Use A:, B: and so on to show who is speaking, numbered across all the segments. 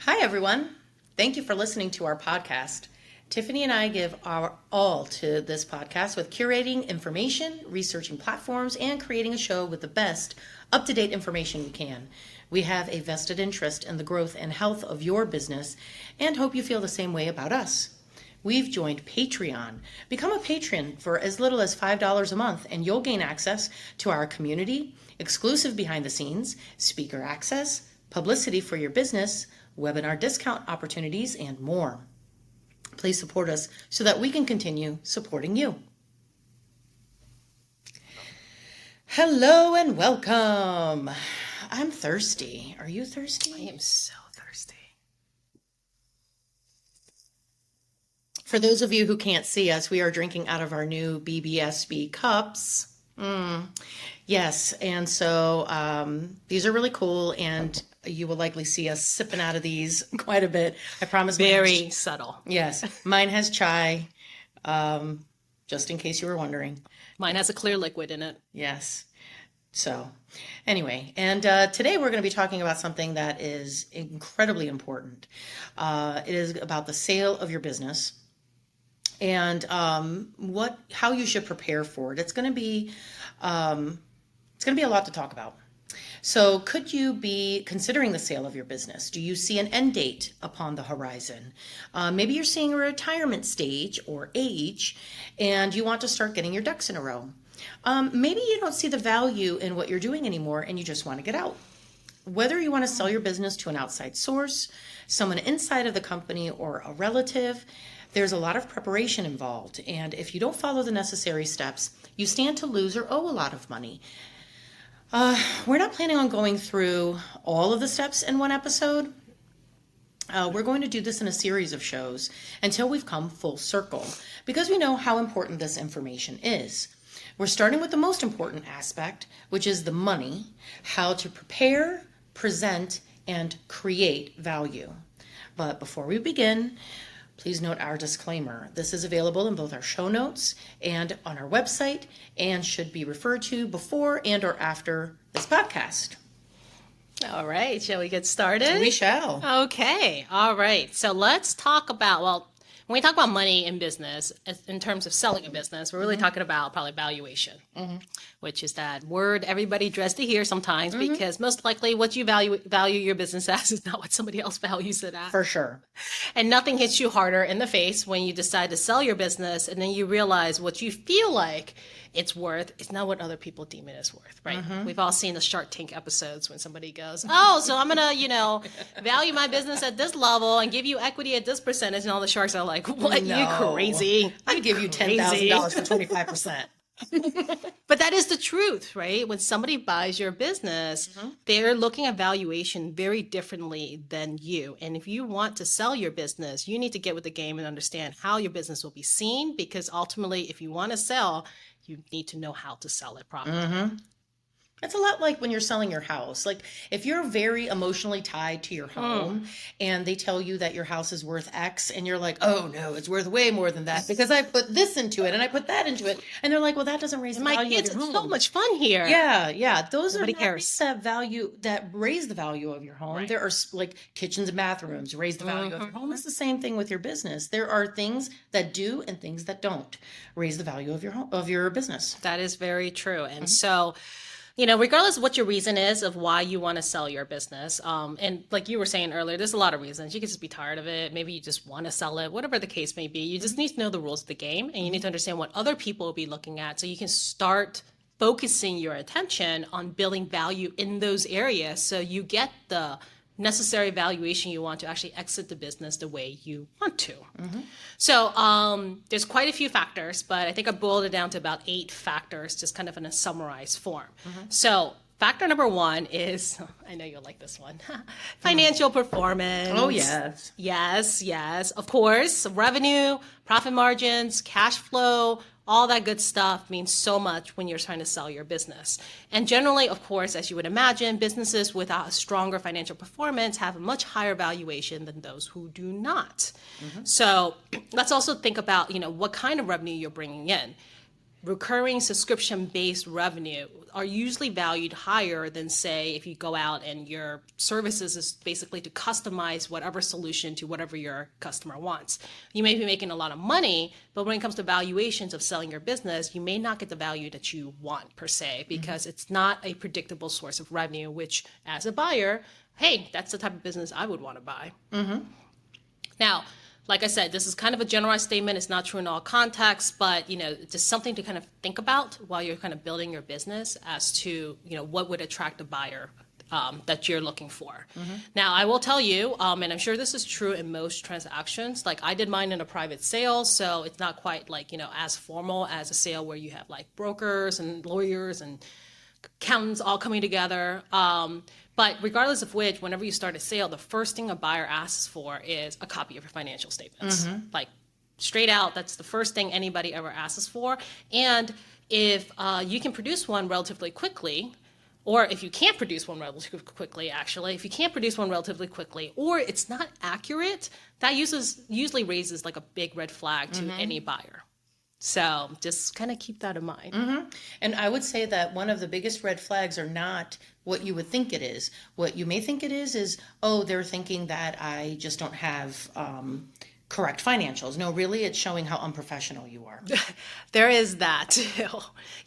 A: Hi, everyone. Thank you for listening to our podcast. Tiffany and I give our all to this podcast with curating information, researching platforms, and creating a show with the best up-to-date information we can. We have a vested interest in the growth and health of your business and hope you feel the same way about us. We've joined Patreon. Become a patron for as little as $5 a month, and you'll gain access to our community, exclusive behind the scenes, speaker access, publicity for your business, webinar discount opportunities, and more. Please support us so that we can continue supporting you. Hello and welcome. I'm thirsty. Are you thirsty?
B: I am so thirsty.
A: For those of you who can't see us, we are drinking out of our new BBSB cups. Yes, and so these are really cool, and you will likely see us sipping out of these quite a bit. I promise.
B: Very subtle.
A: Yes, mine has chai, just in case you were wondering.
B: Mine has a clear liquid in it.
A: Yes. So anyway, and today we're going to be talking about something that is incredibly important. It is about the sale of your business and how you should prepare for it. It's going to be a lot to talk about. So could you be considering the sale of your business? Do you see an end date upon the horizon? Maybe you're seeing a retirement stage or age, and you want to start getting your ducks in a row. Maybe you don't see the value in what you're doing anymore, and you just want to get out. Whether you want to sell your business to an outside source, someone inside of the company, or a relative, there's a lot of preparation involved. And if you don't follow the necessary steps, you stand to lose or owe a lot of money. We're not planning on going through all of the steps in one episode. We're going to do this in a series of shows until we've come full circle, because we know how important this information is. We're starting with the most important aspect, which is the money, how to prepare, present, and create value. But before we begin, please note our disclaimer. This is available in both our show notes and on our website, and should be referred to before and or after this podcast.
B: All right. Shall we get started?
A: We shall.
B: Okay. All right. So let's talk about, when we talk about money in business, in terms of selling a business, we're really talking about probably valuation, which is that word everybody dreads to hear sometimes, because most likely what you value your business as is not what somebody else values it at.
A: For sure.
B: And nothing hits you harder in the face when you decide to sell your business, and then you realize what you feel like it's worth is not what other people deem it as worth, right? We've all seen the Shark Tank episodes when somebody goes, oh, so I'm going to, value my business at this level and give you equity at this percentage. And all the sharks are like, what? No. You crazy.
A: I'd give you $10,000 for 25%.
B: But that is the truth, right? When somebody buys your business, they're looking at valuation very differently than you. And if you want to sell your business, you need to get with the game and understand how your business will be seen, because ultimately, if you want to sell, you need to know how to sell it properly.
A: It's a lot like when you're selling your house. Like if you're very emotionally tied to your home and they tell you that your house is worth X and you're like, oh no, it's worth way more than that because I put this into it and I put that into it. And they're like, well, that doesn't raise the value of your home.
B: It's so much fun here.
A: Yeah. Those
B: Nobody
A: are
B: cares.
A: that raise the value of your home. Right. There are like kitchens and bathrooms raise the value of your home. It's the same thing with your business. There are things that do and things that don't raise the value of your home, of your business.
B: That is very true. And so, regardless of what your reason is of why you want to sell your business, and like you were saying earlier, there's a lot of reasons. You could just be tired of it. Maybe you just want to sell it, whatever the case may be. You just need to know the rules of the game, and you need to understand what other people will be looking at so you can start focusing your attention on building value in those areas so you get the necessary valuation you want to actually exit the business the way you want to. So there's quite a few factors, but I think I boiled it down to about 8 factors, just kind of in a summarized form. So factor number 1 is, I know you'll like this one, financial performance.
A: Oh, yes.
B: Yes. Of course, revenue, profit margins, cash flow, all that good stuff means so much when you're trying to sell your business. And generally, of course, as you would imagine, businesses with a stronger financial performance have a much higher valuation than those who do not. So let's also think about, what kind of revenue you're bringing in. recurring subscription-based revenue are usually valued higher than, say, if you go out and your services is basically to customize whatever solution to whatever your customer wants. You may be making a lot of money, but when it comes to valuations of selling your business, you may not get the value that you want per se, because it's not a predictable source of revenue, which as a buyer, hey, that's the type of business I would want to buy. Now, like I said, this is kind of a generalized statement. It's not true in all contexts, but, just something to kind of think about while you're kind of building your business as to, what would attract a buyer that you're looking for. Now, I will tell you, and I'm sure this is true in most transactions, like I did mine in a private sale, so it's not quite like, as formal as a sale where you have like brokers and lawyers and accountants all coming together. But regardless of which, whenever you start a sale, the first thing a buyer asks for is a copy of your financial statements. Like straight out, that's the first thing anybody ever asks for. And if you can produce one relatively quickly, or if you can't produce one relatively quickly, or it's not accurate, that usually raises like a big red flag to any buyer. So just kind of keep that in mind.
A: And I would say that one of the biggest red flags are not what you would think it is. What you may think it is, oh, they're thinking that I just don't have correct financials. No, really, it's showing how unprofessional you are.
B: There is that too.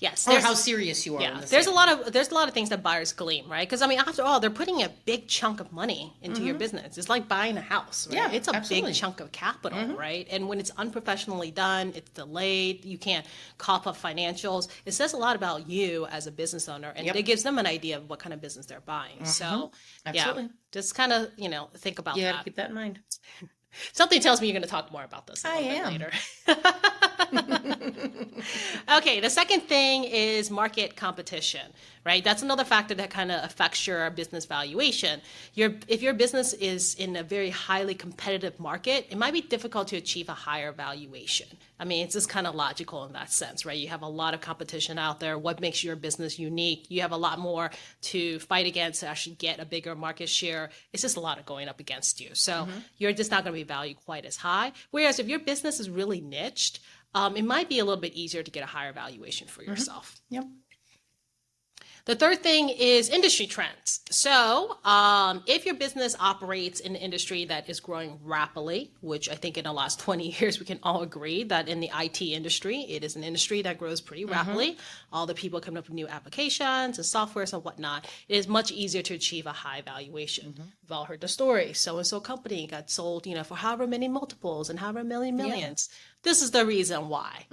B: Yes.
A: Or how serious you are.
B: Yeah. There's a lot of things that buyers glean, right? Because after all, they're putting a big chunk of money into your business. It's like buying a house, right?
A: Yeah,
B: it's a
A: absolutely.
B: big chunk of capital, right? And when it's unprofessionally done, it's delayed, you can't cough up financials. It says a lot about you as a business owner, and it gives them an idea of what kind of business they're buying. So
A: Absolutely.
B: just kind of, think about
A: You
B: that.
A: got to keep that in mind.
B: Something tells me you're going to talk more about this a little bit later. Okay, the second thing is market competition, right? That's another factor that kind of affects your business valuation. If your business is in a very highly competitive market, it might be difficult to achieve a higher valuation. It's just kind of logical in that sense, right? You have a lot of competition out there. What makes your business unique? You have a lot more to fight against to actually get a bigger market share. It's just a lot of going up against you. So you're just not going to be valued quite as high. Whereas if your business is really niched, it might be a little bit easier to get a higher valuation for yourself.
A: Yep.
B: The third thing is industry trends. So if your business operates in an industry that is growing rapidly, which I think in the last 20 years we can all agree that in the IT industry, it is an industry that grows pretty rapidly. All the people coming up with new applications and softwares and whatnot, it is much easier to achieve a high valuation. We've all heard the story. So-and-so company got sold, for however many multiples and however many millions. This is the reason why.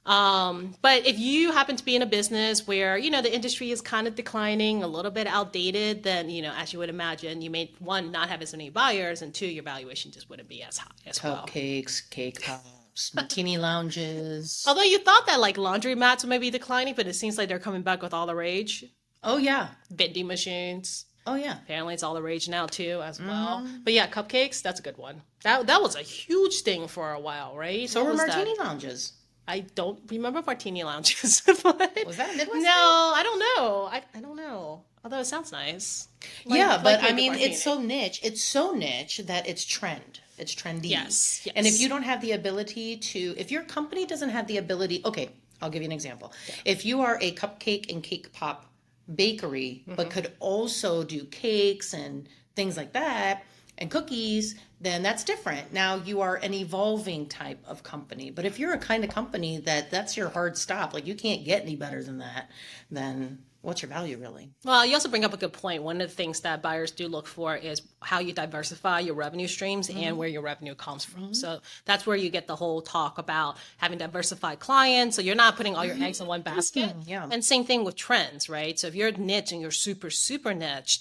B: But if you happen to be in a business where, the industry is kind of declining, a little bit outdated, then, as you would imagine, you may, one, not have as many buyers, and two, your valuation just wouldn't be as high as well.
A: Cupcakes, cake pops, martini lounges.
B: Although you thought that like laundry mats would be declining, but it seems like they're coming back with all the rage.
A: Oh, yeah.
B: Vending machines.
A: Oh, yeah.
B: Apparently it's all the rage now too as well. But yeah, cupcakes, that's a good one. That was a huge thing for a while, right?
A: So were martini lounges.
B: I don't remember martini lounges. But
A: Was that a Midwest?
B: No, I don't know. I don't know. Although it sounds nice.
A: But it's so niche. It's so niche that it's trend. It's trendy.
B: Yes.
A: And if you don't have the ability to, if your company doesn't have the ability, okay, I'll give you an example. Yeah. If you are a cupcake and cake pop bakery, but could also do cakes and things like that, and cookies, then that's different. Now you are an evolving type of company. But if you're a kind of company that's your hard stop, like you can't get any better than that, then what's your value really?
B: Well, you also bring up a good point. One of the things that buyers do look for is how you diversify your revenue streams and where your revenue comes from. So that's where you get the whole talk about having diversified clients. So you're not putting all your eggs in one basket.
A: Yeah.
B: And same thing with trends, right? So if you're niche and you're super, super niche,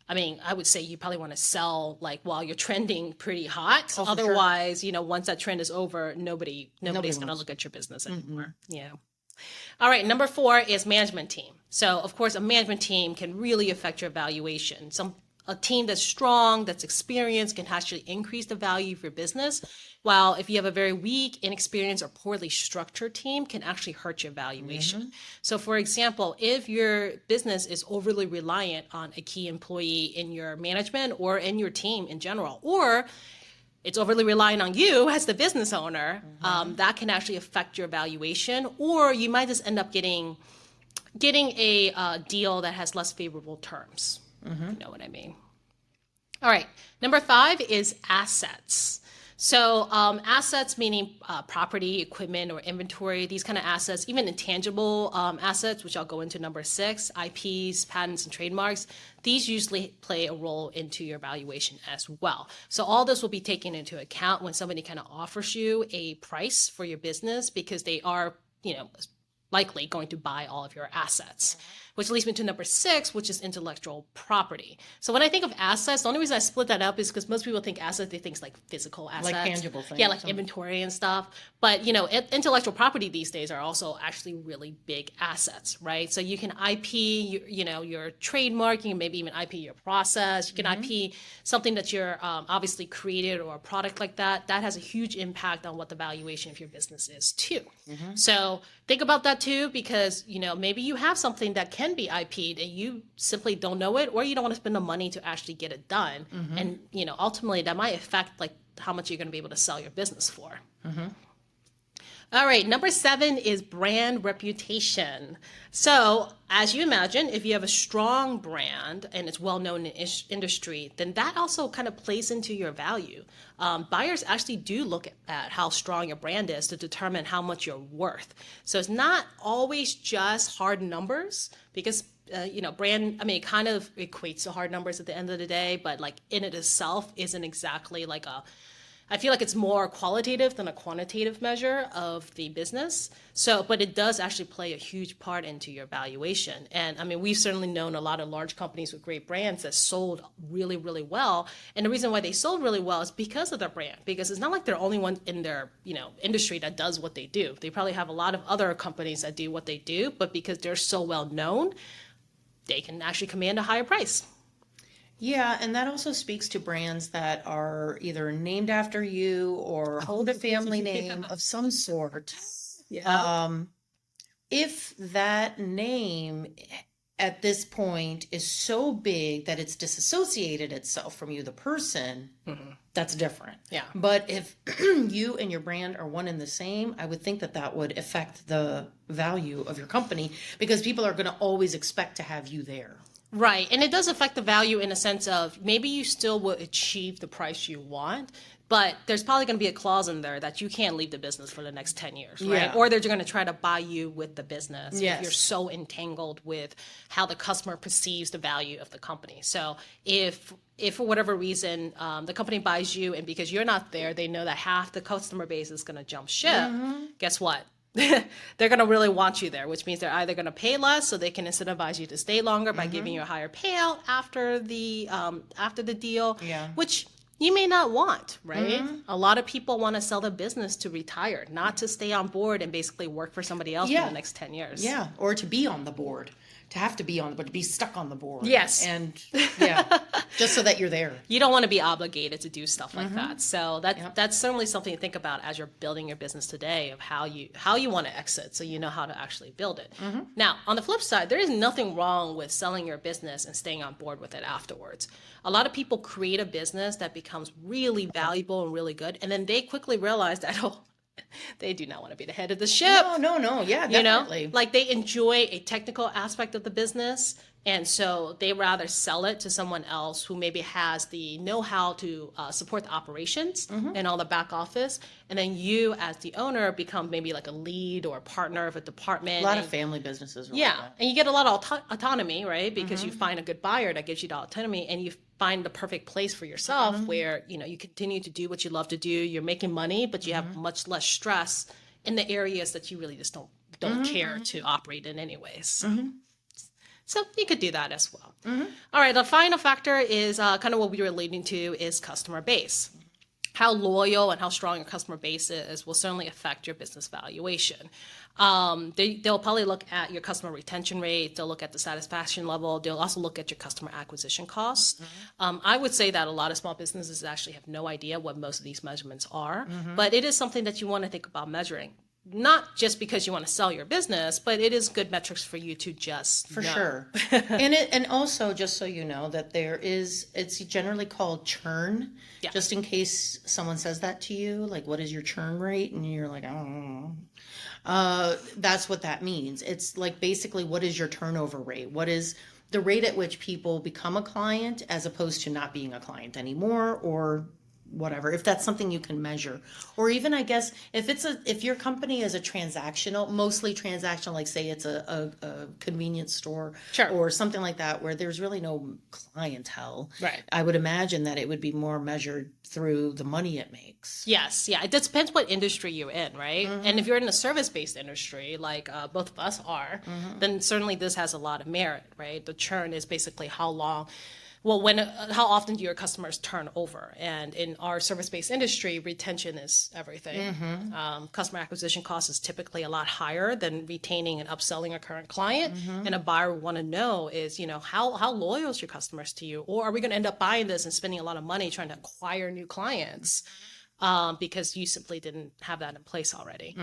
B: I would say you probably want to sell while you're trending pretty hot.
A: Oh,
B: otherwise, once that trend is over, nobody's going to look at your business anymore. Yeah. All right. Number 4 is management team. So of course, a management team can really affect your valuation. A team that's strong, that's experienced, can actually increase the value of your business. While if you have a very weak, inexperienced, or poorly structured team, can actually hurt your valuation. So for example, if your business is overly reliant on a key employee in your management or in your team in general, or it's overly relying on you as the business owner, that can actually affect your valuation, or you might just end up getting a deal that has less favorable terms. If you know what I mean. All right. Number 5 is assets. So assets, meaning property, equipment, or inventory, these kind of assets, even intangible assets, which I'll go into number 6, IPs, patents, and trademarks, these usually play a role into your valuation as well. So all this will be taken into account when somebody kind of offers you a price for your business, because they are, likely going to buy all of your assets. Which leads me to number 6, which is intellectual property. So when I think of assets, the only reason I split that up is because most people think assets, they think like physical assets.
A: Like tangible things.
B: Yeah, like inventory and stuff. But, intellectual property these days are also actually really big assets, right? So you can IP, your trademark, you can maybe even IP your process. You can IP something that you're obviously created, or a product like that. That has a huge impact on what the valuation of your business is too. So think about that too, because, maybe you have something that can be IP'd and you simply don't know it, or you don't want to spend the money to actually get it done. And, ultimately that might affect like how much you're going to be able to sell your business for. All right, number 7 is brand reputation. So as you imagine, if you have a strong brand and it's well known in industry, then that also kind of plays into your value. Buyers actually do look at how strong your brand is to determine how much you're worth. So it's not always just hard numbers, because brand, it kind of equates to hard numbers at the end of the day, but like in it itself isn't exactly like I feel like it's more qualitative than a quantitative measure of the business. So, but it does actually play a huge part into your valuation. And we've certainly known a lot of large companies with great brands that sold really, really well. And the reason why they sold really well is because of their brand, because it's not like they're the only one in their, industry that does what they do. They probably have a lot of other companies that do what they do, but because they're so well known, they can actually command a higher price.
A: Yeah, and that also speaks to brands that are either named after you or hold a family name of some sort. If that name at this point is so big that it's disassociated itself from you, the person, that's different.
B: Yeah.
A: But if you and your brand are one and the same, I would think that would affect the value of your company, because people are going to always expect to have you there.
B: Right. And it does affect the value in a sense of maybe you still will achieve the price you want, but there's probably going to be a clause in there that you can't leave the business for the next 10 years, right?
A: Yeah.
B: Or they're going to try to buy you with the business
A: Yes.
B: if you're so entangled with how the customer perceives the value of the company. So if for whatever reason the company buys you, and because you're not there, they know that half the customer base is going to jump ship, guess what? They're going to really want you there, which means they're either going to pay less so they can incentivize you to stay longer by giving you a higher payout after the deal, which you may not want, right? A lot of people want to sell their business to retire, not to stay on board and basically work for somebody else for the next 10 years.
A: Yeah, or to be on the board. To have to be on, but to be stuck on the board.
B: Yes.
A: And just so that you're there.
B: You don't want to be obligated to do stuff like that. So that's certainly something to think about as you're building your business today, of how you want to exit, so you know how to actually build it. Now, on the flip side, there is nothing wrong with selling your business and staying on board with it afterwards. A lot of people create a business that becomes really valuable and really good, and then they quickly realize that, they do not want to be the head of the ship.
A: No. Yeah, definitely.
B: Like they enjoy a technical aspect of the business, and so they rather sell it to someone else who maybe has the know-how to support the operations and all the back office. And then you, as the owner, become maybe like a lead or a partner of a department.
A: A lot of family businesses.
B: And you get a lot of autonomy, right? Because you find a good buyer that gives you the autonomy, and you find the perfect place for yourself where, you continue to do what you love to do. You're making money, but you have much less stress in the areas that you really just don't care to operate in anyways. So you could do that as well. All right, the final factor is kind of what we were leading to is customer base. How loyal and how strong your customer base is will certainly affect your business valuation. They'll probably look at your customer retention rate. They'll look at the satisfaction level. They'll also look at your customer acquisition costs. I would say that a lot of small businesses actually have no idea what most of these measurements are, but it is something that you want to think about measuring. not just because you want to sell your business, but it is good metrics for you to just
A: For
B: know.
A: sure. And also, just so you know, that it's generally called churn.
B: Yeah.
A: Just in case someone says that to you, like, what is your churn rate? And you're like, I don't know. That's what that means. It's like basically, what is your turnover rate? What is the rate at which people become a client as opposed to not being a client anymore, or whatever, if that's something you can measure. Or even, I guess, if your company is mostly transactional, like say it's a convenience store,
B: Sure.
A: or something like that, where there's really no clientele,
B: Right.
A: I would imagine that it would be more measured through the money it makes.
B: Yes, yeah. It just depends what industry you're in, right? And if you're in a service-based industry, like both of us are, then certainly this has a lot of merit, right? The churn is basically how often do your customers turn over? And in our service-based industry, retention is everything. Customer acquisition cost is typically a lot higher than retaining and upselling a current client. And a buyer would want to know is, how loyal is your customers to you? Or are we going to end up buying this and spending a lot of money trying to acquire new clients because you simply didn't have that in place already?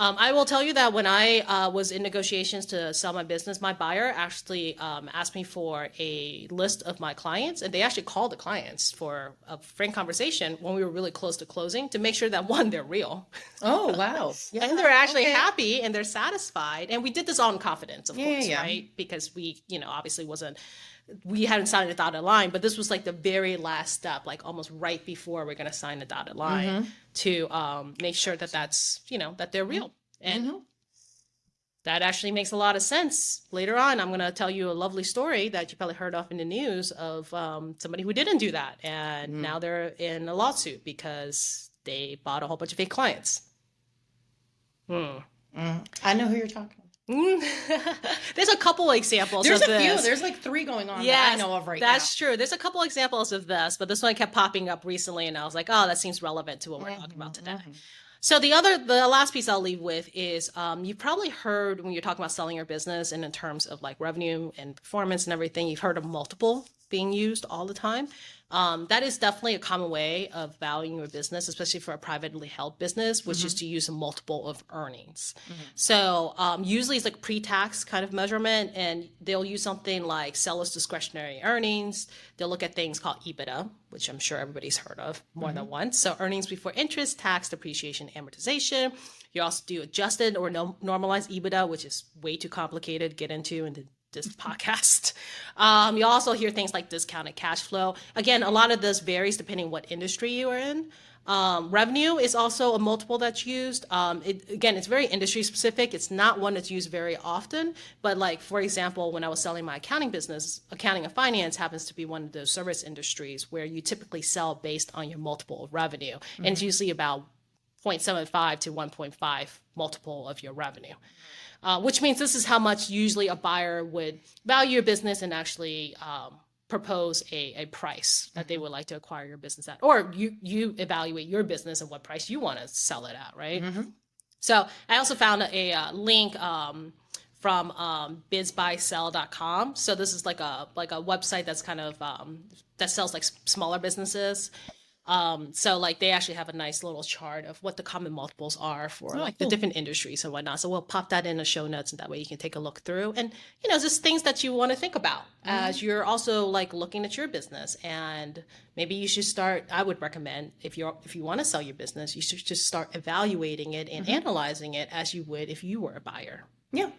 B: I will tell you that when I was in negotiations to sell my business, my buyer actually asked me for a list of my clients, and they actually called the clients for a frank conversation when we were really close to closing to make sure that, one, they're real.
A: Oh, wow. Yeah,
B: and they're actually happy and they're satisfied. And we did this all in confidence, of course,
A: yeah.
B: right? Because we, obviously we hadn't signed a dotted line, but this was like the very last step, like almost right before we're going to sign the dotted line to make sure that that's, that they're real. And that actually makes a lot of sense. Later on, I'm going to tell you a lovely story that you probably heard of in the news of somebody who didn't do that. And now they're in a lawsuit because they bought a whole bunch of fake clients.
A: I know who you're talking about.
B: There's a couple examples
A: There's
B: of
A: a
B: this.
A: few. There's like 3 going on that I know of right now.
B: That's true. There's a couple examples of this, but this one kept popping up recently, and I was like, oh, that seems relevant to what we're talking about today. So the last piece I'll leave with is you've probably heard when you're talking about selling your business and in terms of like revenue and performance and everything, you've heard of multiple being used all the time. That is definitely a common way of valuing your business, especially for a privately held business, which is to use a multiple of earnings. So usually it's like pre-tax kind of measurement, and they'll use something like seller's discretionary earnings. They'll look at things called EBITDA, which I'm sure everybody's heard of more than once. So earnings before interest, tax, depreciation, amortization. You also do adjusted or normalized EBITDA, which is way too complicated to get into in this podcast. You also hear things like discounted cash flow. Again, a lot of this varies depending what industry you are in. Revenue is also a multiple that's used. It's very industry specific. It's not one that's used very often, but like, for example, when I was selling my accounting business, accounting and finance happens to be one of those service industries where you typically sell based on your multiple of revenue. And it's usually about 0.75 to 1.5 multiple of your revenue. Which means this is how much usually a buyer would value your business and actually propose a price that they would like to acquire your business at. Or you evaluate your business and what price you want to sell it at, right? So I also found a link from bizbuysell.com. So this is like a website that's kind of that sells like smaller businesses. So like they actually have a nice little chart of what the common multiples are for the different industries and whatnot. So we'll pop that in the show notes, and that way you can take a look through, and just things that you want to think about as you're also like looking at your business. And maybe you should start, I would recommend if you want to sell your business, you should just start evaluating it and analyzing it as you would if you were a buyer.
A: Yeah.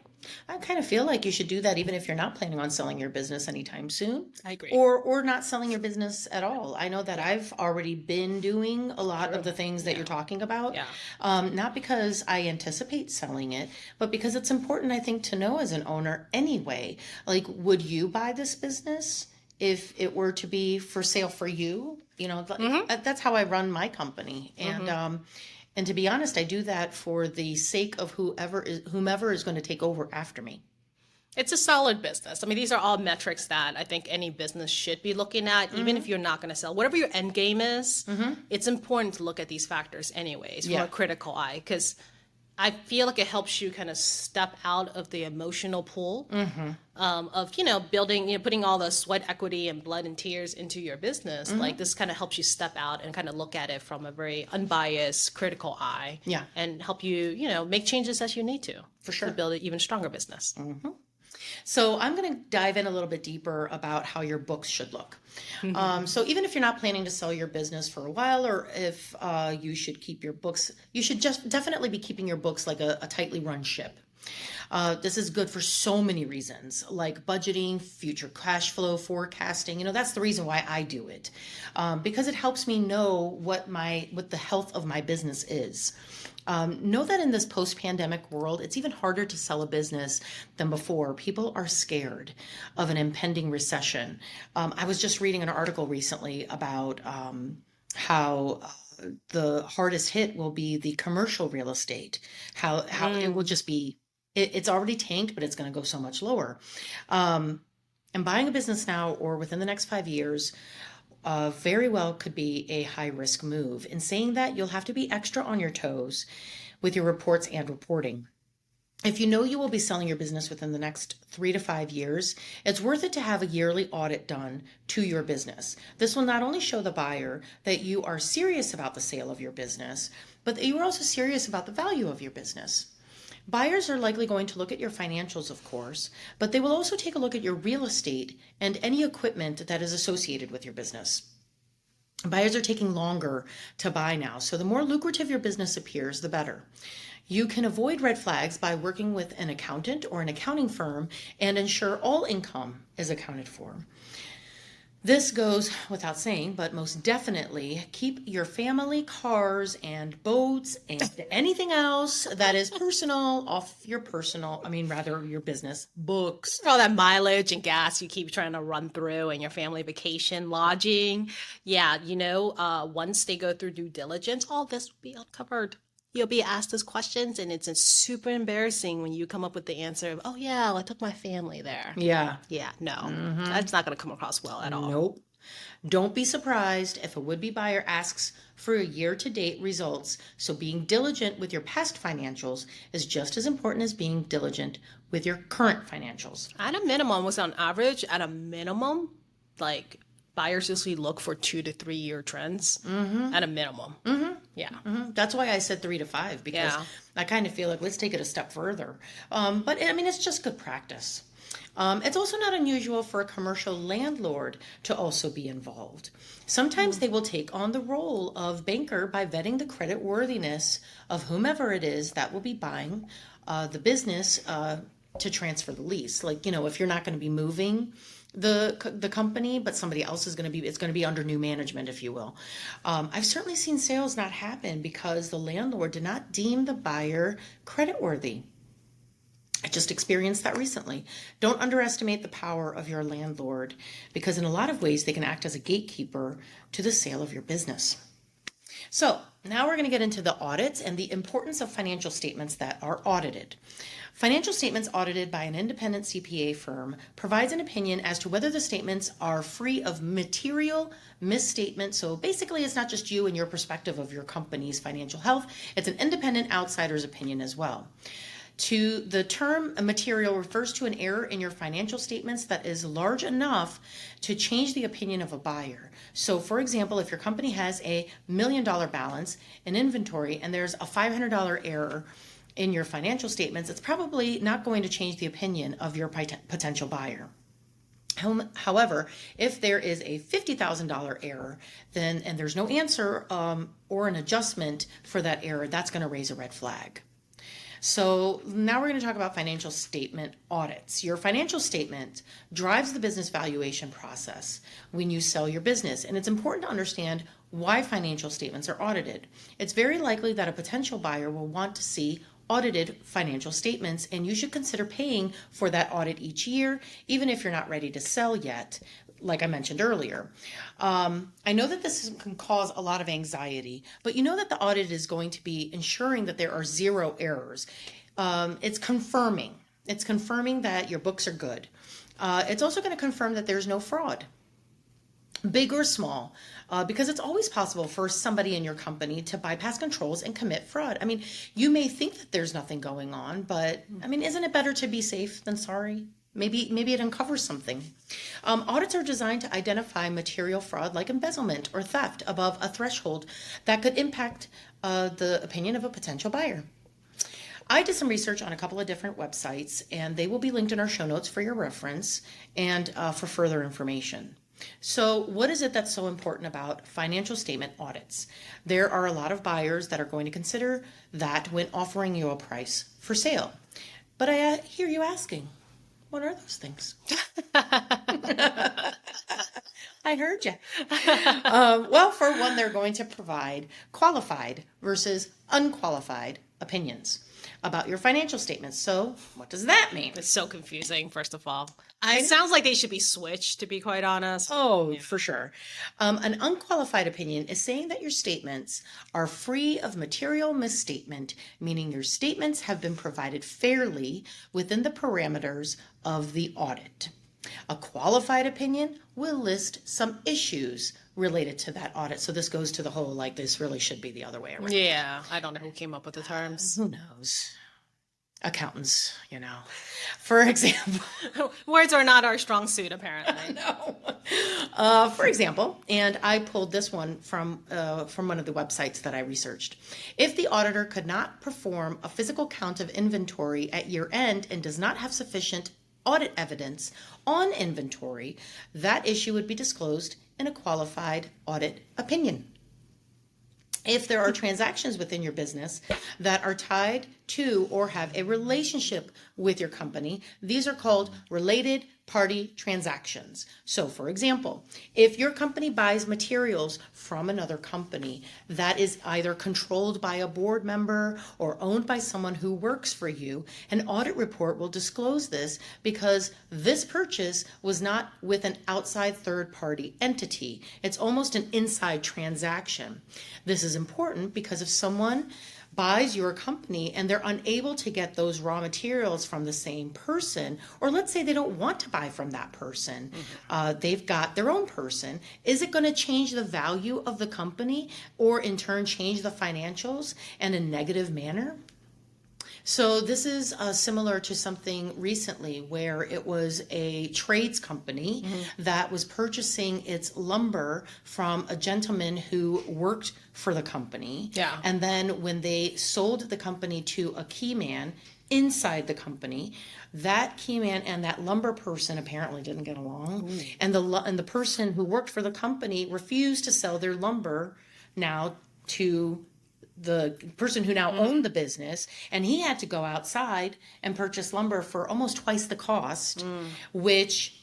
A: I kind of feel like you should do that even if you're not planning on selling your business anytime soon.
B: I agree.
A: Or not selling your business at all. I know that I've already been doing a lot of the things that you're talking about.
B: Yeah.
A: Not because I anticipate selling it, but because it's important, I think, to know as an owner anyway. Like, would you buy this business if it were to be for sale for you? That's how I run my company. And to be honest, I do that for the sake of whomever is going to take over after me.
B: It's a solid business. I mean, these are all metrics that I think any business should be looking at, even if you're not going to sell. Whatever your end game is, it's important to look at these factors anyways from a critical eye, because I feel like it helps you kind of step out of the emotional pool of, building, putting all the sweat equity and blood and tears into your business. Like this kind of helps you step out and kind of look at it from a very unbiased, critical eye.
A: Yeah.
B: And help you, make changes as you need to.
A: For sure.
B: To build an even stronger business.
A: So I'm going to dive in a little bit deeper about how your books should look. So even if you're not planning to sell your business for a while, or if you should keep your books, you should just definitely be keeping your books like a tightly run ship. This is good for so many reasons, like budgeting, future cash flow forecasting. That's the reason why I do it, because it helps me know what the health of my business is. Know that in this post-pandemic world, it's even harder to sell a business than before. People are scared of an impending recession. I was just reading an article recently about how the hardest hit will be the commercial real estate, how it will just be, it's already tanked, but it's going to go so much lower. And buying a business now or within the next 5 years very well could be a high risk move. In saying that, you'll have to be extra on your toes with your reports and reporting. If you know you will be selling your business within the next 3 to 5 years, it's worth it to have a yearly audit done to your business. This will not only show the buyer that you are serious about the sale of your business, but that you are also serious about the value of your business. Buyers are likely going to look at your financials, of course, but they will also take a look at your real estate and any equipment that is associated with your business. Buyers are taking longer to buy now, so the more lucrative your business appears, the better. You can avoid red flags by working with an accountant or an accounting firm and ensure all income is accounted for. This goes without saying, but most definitely keep your family, cars, and boats, and anything else that is personal off your your business books.
B: All that mileage and gas you keep trying to run through and your family vacation, lodging. Yeah, once they go through due diligence, all this will be uncovered. You'll be asked those questions, and it's super embarrassing when you come up with the answer of, oh, yeah, I took my family there.
A: Yeah.
B: Yeah, no, that's not going to come across well at all.
A: Nope. Don't be surprised if a would-be buyer asks for year-to-date results. So being diligent with your past financials is just as important as being diligent with your current financials.
B: At a minimum, what's on average, like buyers usually look for 2 to 3 year trends at a minimum. Yeah.
A: That's why I said 3 to 5, because I kind of feel like let's take it a step further. But it's just good practice. It's also not unusual for a commercial landlord to also be involved. Sometimes they will take on the role of banker by vetting the credit worthiness of whomever it is that will be buying the business to transfer the lease. Like, if you're not going to be moving the company, but somebody else is it's going to be under new management, if you will. I've certainly seen sales not happen because the landlord did not deem the buyer creditworthy. I just experienced that recently. Don't underestimate the power of your landlord, because in a lot of ways they can act as a gatekeeper to the sale of your business. So now we're going to get into the audits and the importance of financial statements that are audited. Financial statements audited by an independent CPA firm provides an opinion as to whether the statements are free of material misstatement. So basically, it's not just you and your perspective of your company's financial health. It's an independent outsider's opinion as well. The term material refers to an error in your financial statements that is large enough to change the opinion of a buyer. So, for example, if your company has a $1 million balance in inventory and there's a $500 error in your financial statements, it's probably not going to change the opinion of your potential buyer. However, if there is a $50,000 error, and there's no answer or an adjustment for that error, that's going to raise a red flag. So now we're going to talk about financial statement audits. Your financial statement drives the business valuation process when you sell your business, and it's important to understand why financial statements are audited. It's very likely that a potential buyer will want to see audited financial statements, and you should consider paying for that audit each year, even if you're not ready to sell yet, like I mentioned earlier. I know that this can cause a lot of anxiety, but you know that the audit is going to be ensuring that there are zero errors. It's confirming that your books are good. It's also going to confirm that there's no fraud. big or small, because it's always possible for somebody in your company to bypass controls and commit fraud. I mean, you may think that there's nothing going on, but I mean, isn't it better to be safe than sorry? Maybe it uncovers something. Audits are designed to identify material fraud like embezzlement or theft above a threshold that could impact the opinion of a potential buyer. I did some research on a couple of different websites, and they will be linked in our show notes for your reference and for further information. So what is it that's so important about financial statement audits? There are a lot of buyers that are going to consider that when offering you a price for sale. But I hear you asking, what are those things? I heard you. Well, for one, they're going to provide qualified versus unqualified opinions about your financial statements. So what does that mean?
B: It's so confusing, first of all.
A: It
B: sounds like they should be switched, to be quite honest.
A: Oh, for sure. An unqualified opinion is saying that your statements are free of material misstatement, meaning your statements have been provided fairly within the parameters of the audit. A qualified opinion will list some issues related to that audit. So this goes to the whole, like, this really should be the other way around.
B: Yeah, I don't know who came up with the terms.
A: Who knows? Accountants, For example.
B: Words are not our strong suit, apparently.
A: No. For example, and I pulled this one from one of the websites that I researched. If the auditor could not perform a physical count of inventory at year end and does not have sufficient audit evidence on inventory, that issue would be disclosed in a qualified audit opinion. If there are transactions within your business that are tied to or have a relationship with your company, these are called related party transactions. So, for example, if your company buys materials from another company that is either controlled by a board member or owned by someone who works for you, an audit report will disclose this because this purchase was not with an outside third-party entity. It's almost an inside transaction. This is important because if someone buys your company and they're unable to get those raw materials from the same person, or let's say they don't want to buy from that person, they've got their own person, is it going to change the value of the company or in turn change the financials in a negative manner? So this is similar to something recently where it was a trades company that was purchasing its lumber from a gentleman who worked for the company.
B: Yeah.
A: And then when they sold the company to a key man inside the company, that key man and that lumber person apparently didn't get along. And the person who worked for the company refused to sell their lumber now to the person who now owned the business, and he had to go outside and purchase lumber for almost twice the cost, which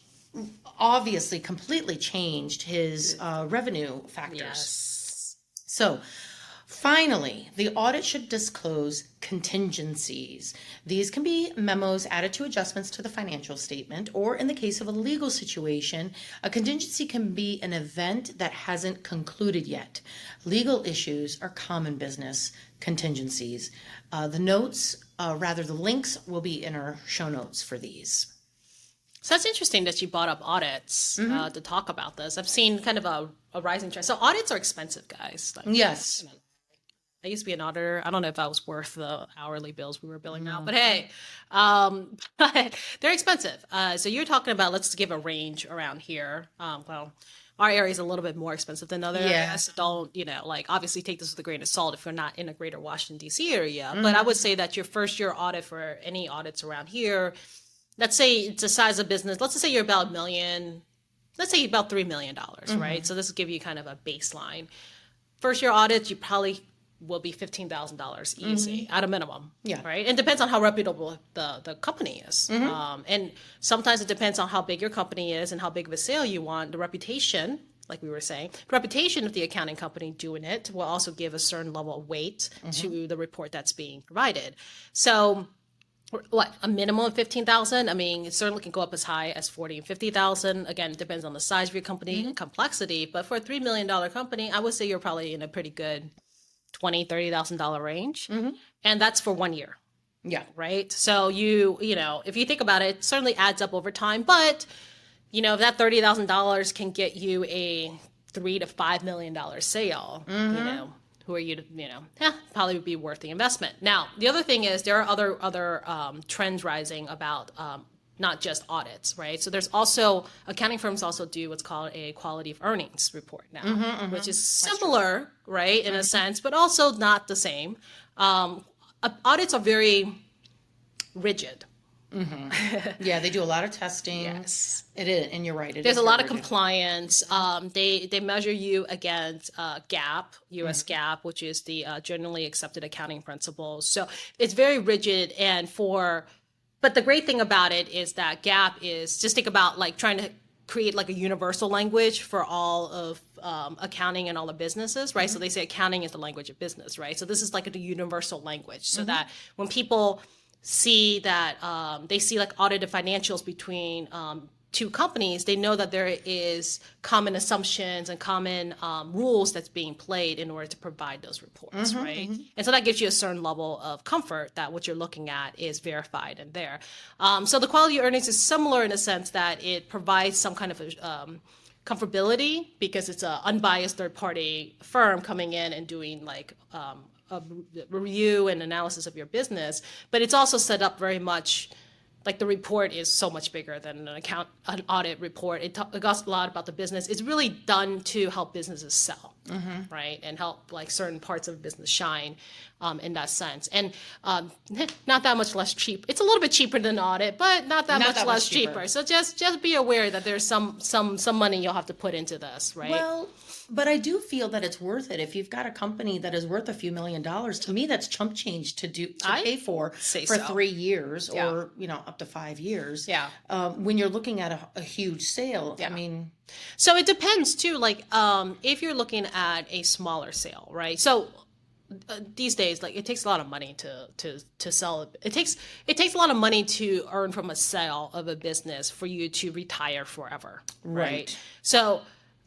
A: obviously completely changed his revenue factors.
B: Yes.
A: So finally, the audit should disclose contingencies. These can be memos added to adjustments to the financial statement, or in the case of a legal situation, a contingency can be an event that hasn't concluded yet. Legal issues are common business contingencies. The links will be in our show notes for these.
B: So that's interesting that you brought up audits to talk about this. I've seen kind of a rising trend. So audits are expensive, guys.
A: Yes.
B: I used to be an auditor. I don't know if that was worth the hourly bills we were billing now, but hey, but they're expensive. So you're talking about, let's give a range around here. Well, our area is a little bit more expensive than other areas. So don't, obviously take this with a grain of salt if you're not in a greater Washington, D.C. area. But I would say that your first year audit for any audits around here, let's say it's the size of business. Let's just say you're about $1 million. Let's say about $3 million, right? So this will give you kind of a baseline. First year audits, you probably will be $15,000 easy at a minimum.
A: Yeah.
B: Right. It depends on how reputable the company is. And sometimes it depends on how big your company is and how big of a sale you want. The reputation, like we were saying, the reputation of the accounting company doing it will also give a certain level of weight to the report that's being provided. So what, a minimum of 15,000? I mean, it certainly can go up as high as 40 and 50,000. Again, it depends on the size of your company and complexity. But for a $3 million company, I would say you're probably in a pretty good $20,000-$30,000 range. And that's for 1 year.
A: Yeah.
B: Right. So if you think about it, it certainly adds up over time, but if that $30,000 can get you a $3 to $5 million sale, who are you to, probably would be worth the investment. Now, the other thing is there are other trends rising about not just audits, right? So there's also, accounting firms also do what's called a quality of earnings report now, which is similar, right, in a sense, but also not the same. Audits are very rigid.
A: Yeah, they do a lot of testing.
B: Yes.
A: It is, and you're right.
B: There's a lot of compliance. They measure you against GAAP, U.S. GAAP, which is the generally accepted accounting principles. So it's very rigid, but the great thing about it is that GAAP is, just think about like trying to create like a universal language for all of accounting and all the businesses, right? So they say accounting is the language of business, right? So this is like a universal language, so that when people see that they see like audited financials between two companies, they know that there is common assumptions and common rules that's being played in order to provide those reports, right? And so that gives you a certain level of comfort that what you're looking at is verified and there. So the quality of earnings is similar in a sense that it provides some kind of comfortability, because it's an unbiased third-party firm coming in and doing like a review and analysis of your business, but it's also set up very much like the report is so much bigger than an audit report. It talks a lot about the business. It's really done to help businesses sell, right, and help like certain parts of business shine in that sense. And not that much less cheap. It's a little bit cheaper than audit, but not that much less cheaper. So just be aware that there's some money you'll have to put into this, right?
A: Well, but I do feel that it's worth it. If you've got a company that is worth a few $1 million, to me, that's chump change to pay for 3 years or, up to 5 years. Yeah. When you're looking at a huge sale, I mean.
B: So it depends too. Like, if you're looking at a smaller sale, right? So these days, like, it takes a lot of money to sell. It takes a lot of money to earn from a sale of a business for you to retire forever. Right. So,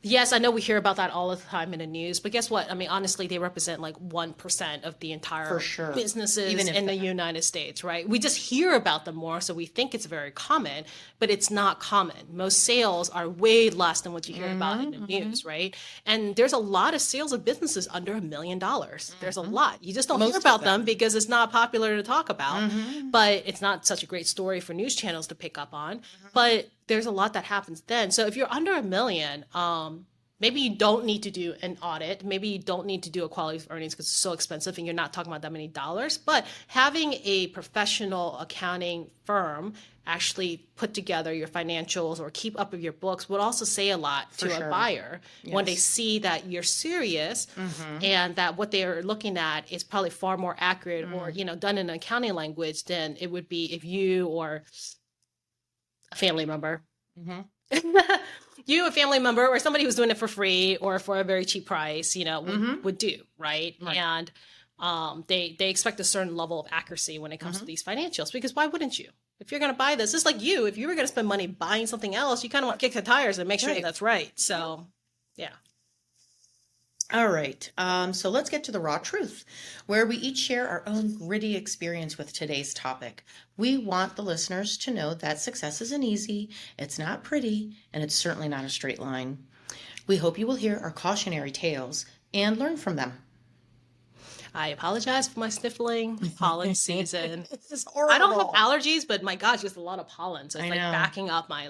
B: yes, I know we hear about that all the time in the news, but guess what? I mean, honestly, they represent like 1% of the entire businesses in the United States, right? We just hear about them more, so we think it's very common, but it's not common. Most sales are way less than what you hear about in the news, right? And there's a lot of sales of businesses under $1 million. There's a lot. You just don't hear about them because it's not popular to talk about, but it's not such a great story for news channels to pick up on. But there's a lot that happens then. So if you're under $1 million, maybe you don't need to do an audit. Maybe you don't need to do a quality of earnings because it's so expensive and you're not talking about that many dollars. But having a professional accounting firm actually put together your financials or keep up with your books would also say a lot to a buyer when they see that you're serious and that what they're looking at is probably far more accurate or, done in accounting language than it would be if you or a family member. You, a family member, or somebody who's doing it for free or for a very cheap price, would do, right? And they expect a certain level of accuracy when it comes to these financials, because why wouldn't you? If you're going to buy this, it's like if you were going to spend money buying something else, you kind of want to kick the tires and make sure that's right. So, yeah.
A: All right. So let's get to the raw truth, where we each share our own gritty experience with today's topic. We want the listeners to know that success isn't easy, it's not pretty, and it's certainly not a straight line. We hope you will hear our cautionary tales and learn from them.
B: I apologize for my sniffling. Pollen season.
A: It's horrible.
B: I don't have allergies, but my gosh, just a lot of pollen. So it's like backing up my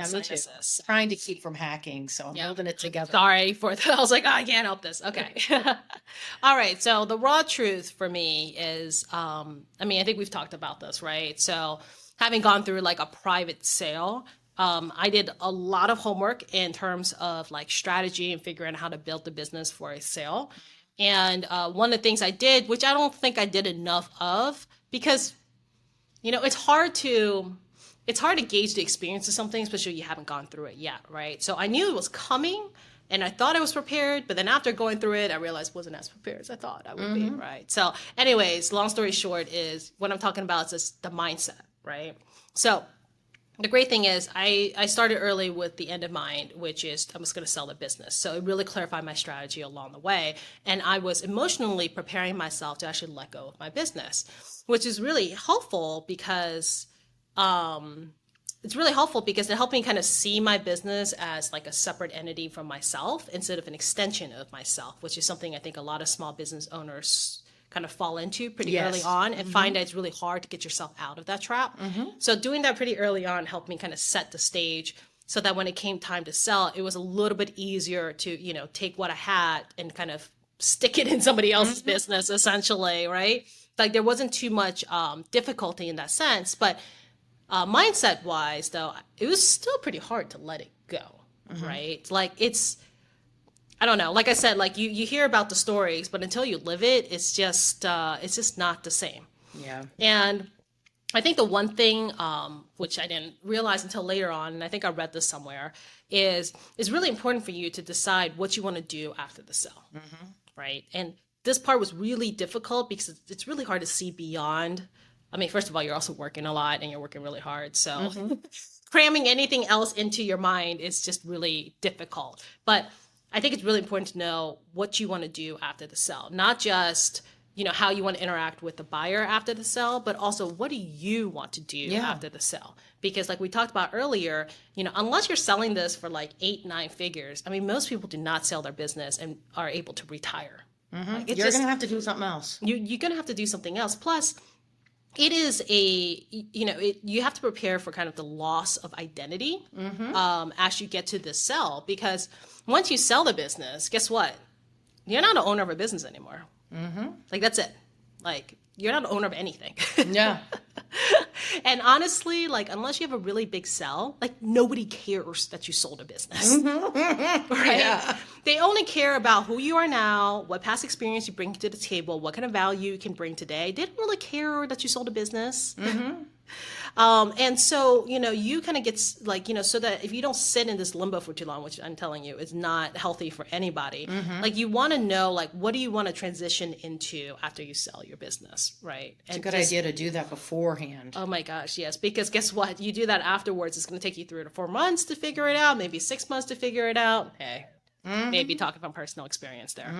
B: sinuses.
A: Trying to keep from hacking, so I'm holding it together.
B: Sorry for that. I was like, I can't help this. Okay. All right. So the raw truth for me is, I think we've talked about this, right? So having gone through like a private sale, I did a lot of homework in terms of like strategy and figuring out how to build the business for a sale. And one of the things I did, which I don't think I did enough of, because, it's hard to gauge the experience of something, especially if you haven't gone through it yet, right? So I knew it was coming, and I thought I was prepared, but then after going through it, I realized I wasn't as prepared as I thought I would be, right? So anyways, long story short is what I'm talking about is just the mindset, right? So the great thing is I started early with the end in mind, which is I'm just going to sell the business. So it really clarified my strategy along the way. And I was emotionally preparing myself to actually let go of my business, which is really helpful because it's really helpful because it helped me kind of see my business as like a separate entity from myself instead of an extension of myself, which is something I think a lot of small business owners kind of fall into pretty early on and find that it's really hard to get yourself out of that trap. So doing that pretty early on helped me kind of set the stage so that when it came time to sell, it was a little bit easier to, you know, take what I had and kind of stick it in somebody else's business, essentially, right? Like there wasn't too much difficulty in that sense, but mindset wise, though, it was still pretty hard to let it go, right? Like I don't know. Like I said, like you hear about the stories, but until you live it, it's just not the same.
A: Yeah.
B: And I think the one thing, which I didn't realize until later on, and I think I read this somewhere, is really important for you to decide what you want to do after the sale, right? And this part was really difficult because it's really hard to see beyond. I mean, first of all, you're also working a lot and you're working really hard. So cramming anything else into your mind is just really difficult. But I think it's really important to know what you want to do after the sale, not just, you know, how you want to interact with the buyer after the sale, but also what do you want to do after the sale? Because like we talked about earlier, you know, unless you're selling this for like 8-9 figures, I mean, most people do not sell their business and are able to retire. Like
A: You're going to have to do something else.
B: You're going to have to do something else. Plus, it is you have to prepare for kind of the loss of identity as you get to this sell, because once you sell the business, guess what? You're not an owner of a business anymore. Like that's it. Like you're not an owner of anything.
A: Yeah.
B: And honestly, like unless you have a really big sell, like nobody cares that you sold a business, right?
A: Yeah.
B: They only care about who you are now, what past experience you bring to the table, what kind of value you can bring today. They don't really care that you sold a business. And so, you know, you kind of get like, you know, so that if you don't sit in this limbo for too long, which I'm telling you is not healthy for anybody, like you want to know, like, what do you want to transition into after you sell your business, right?
A: It's a good idea to do that beforehand.
B: Oh my gosh, yes. Because guess what? You do that afterwards, it's going to take you 3 to 4 months to figure it out, maybe 6 months to figure it out. Hey, maybe talking from personal experience there.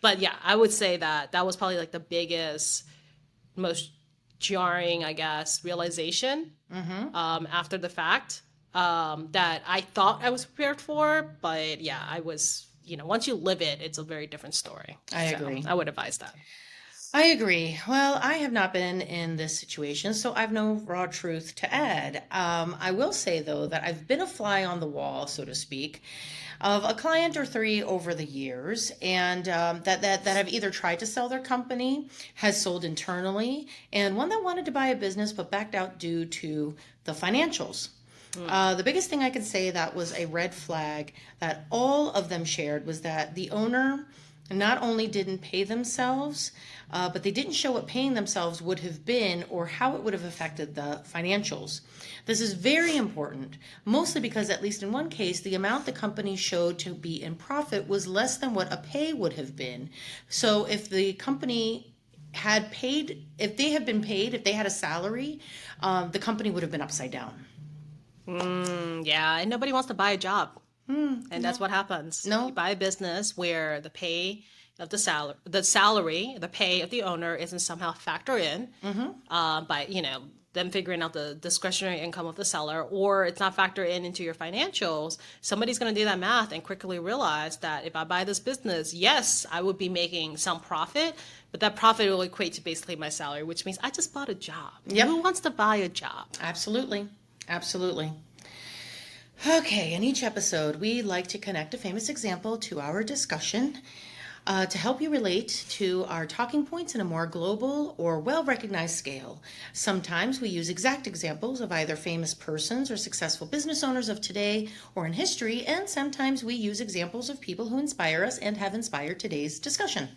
B: But yeah, I would say that was probably like the biggest, most jarring, I guess, realization after the fact that I thought I was prepared for. But yeah, I was, you know, once you live it, it's a very different story.
A: I agree.
B: I would advise that.
A: I agree. Well, I have not been in this situation, so I've no raw truth to add. I will say, though, that I've been a fly on the wall, so to speak, of a client or 3 over the years, and that have either tried to sell their company, has sold internally, and one that wanted to buy a business but backed out due to the financials. The biggest thing I can say that was a red flag that all of them shared was that the owner not only didn't pay themselves, but they didn't show what paying themselves would have been or how it would have affected the financials. This is very important, mostly because at least in one case, the amount the company showed to be in profit was less than what a pay would have been. So if the company had paid, if they had been paid, if they had a salary, the company would have been upside down.
B: Yeah, and nobody wants to buy a job. And that's what happens.
A: No.
B: You buy a business where the pay of the pay of the owner isn't somehow factored in by, you know, them figuring out the discretionary income of the seller, or it's not factored into your financials. Somebody's going to do that math and quickly realize that if I buy this business, yes, I would be making some profit, but that profit will equate to basically my salary, which means I just bought a job.
A: Yep.
B: Who wants to buy a job?
A: Absolutely. Absolutely. Okay, in each episode, we like to connect a famous example to our discussion to help you relate to our talking points in a more global or well-recognized scale. Sometimes we use exact examples of either famous persons or successful business owners of today or in history, and sometimes we use examples of people who inspire us and have inspired today's discussion.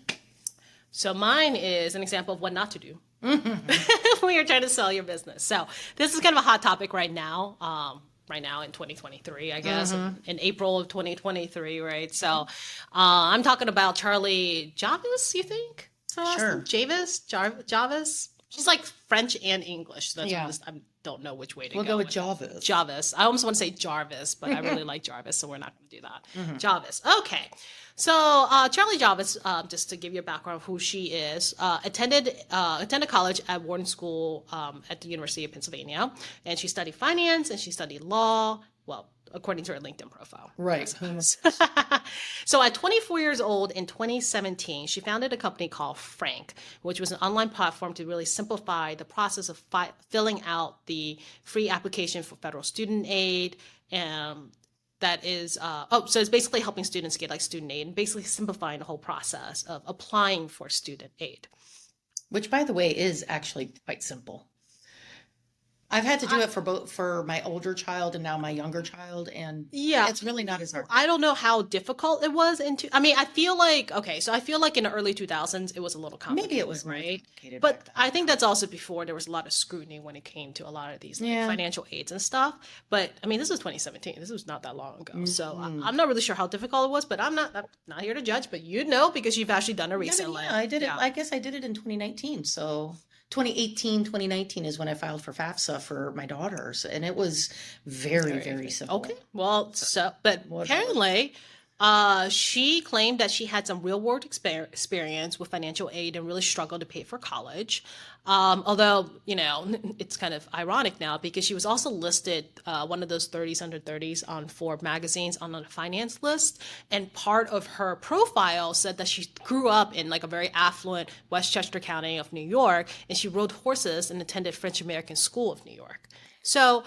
B: So mine is an example of what not to do when you're trying to sell your business. So this is kind of a hot topic right now. Right now in 2023, I guess, in April of 2023, right? So I'm talking about Charlie Javis, you think?
A: Sure.
B: Javis? She's like French and English. So that's
A: Yeah.
B: I'm don't know which way to
A: We'll
B: go.
A: go with Jarvis.
B: Jarvis. I almost want to say Jarvis, but I really like Jarvis, so we're not going to do that. Jarvis. Okay. So Charlie Jarvis, just to give you a background of who she is, attended college at Wharton School at the University of Pennsylvania, and she studied finance and she studied law. Well, according to her LinkedIn profile.
A: Right.
B: So at 24 years old in 2017, she founded a company called Frank, which was an online platform to really simplify the process of filling out the free application for federal student aid. That is, so it's basically helping students get like student aid and basically simplifying the whole process of applying for student aid.
A: Which, by the way, is actually quite simple. I've had to do it for my older child and now my younger child, and it's really not as hard.
B: I don't know how difficult it was. I feel like in the early 2000s it was a little complicated.
A: Maybe it was
B: right,
A: complicated,
B: but I think that's also before there was a lot of scrutiny when it came to a lot of these financial aids and stuff. But I mean, this was 2017. This was not that long ago, so I'm not really sure how difficult it was. But I'm not here to judge. But because you've actually done it recently.
A: Yeah, I did it. I guess I did it in 2019. So 2018, 2019 is when I filed for FAFSA for my daughters, and it was very, very simple.
B: Okay. Well, but apparently, she claimed that she had some real world experience with financial aid and really struggled to pay for college. Although, it's kind of ironic now because she was also listed one of those 30s under 30s on Forbes magazines on the finance list. And part of her profile said that she grew up in like a very affluent Westchester County of New York, and she rode horses and attended French American School of New York. So,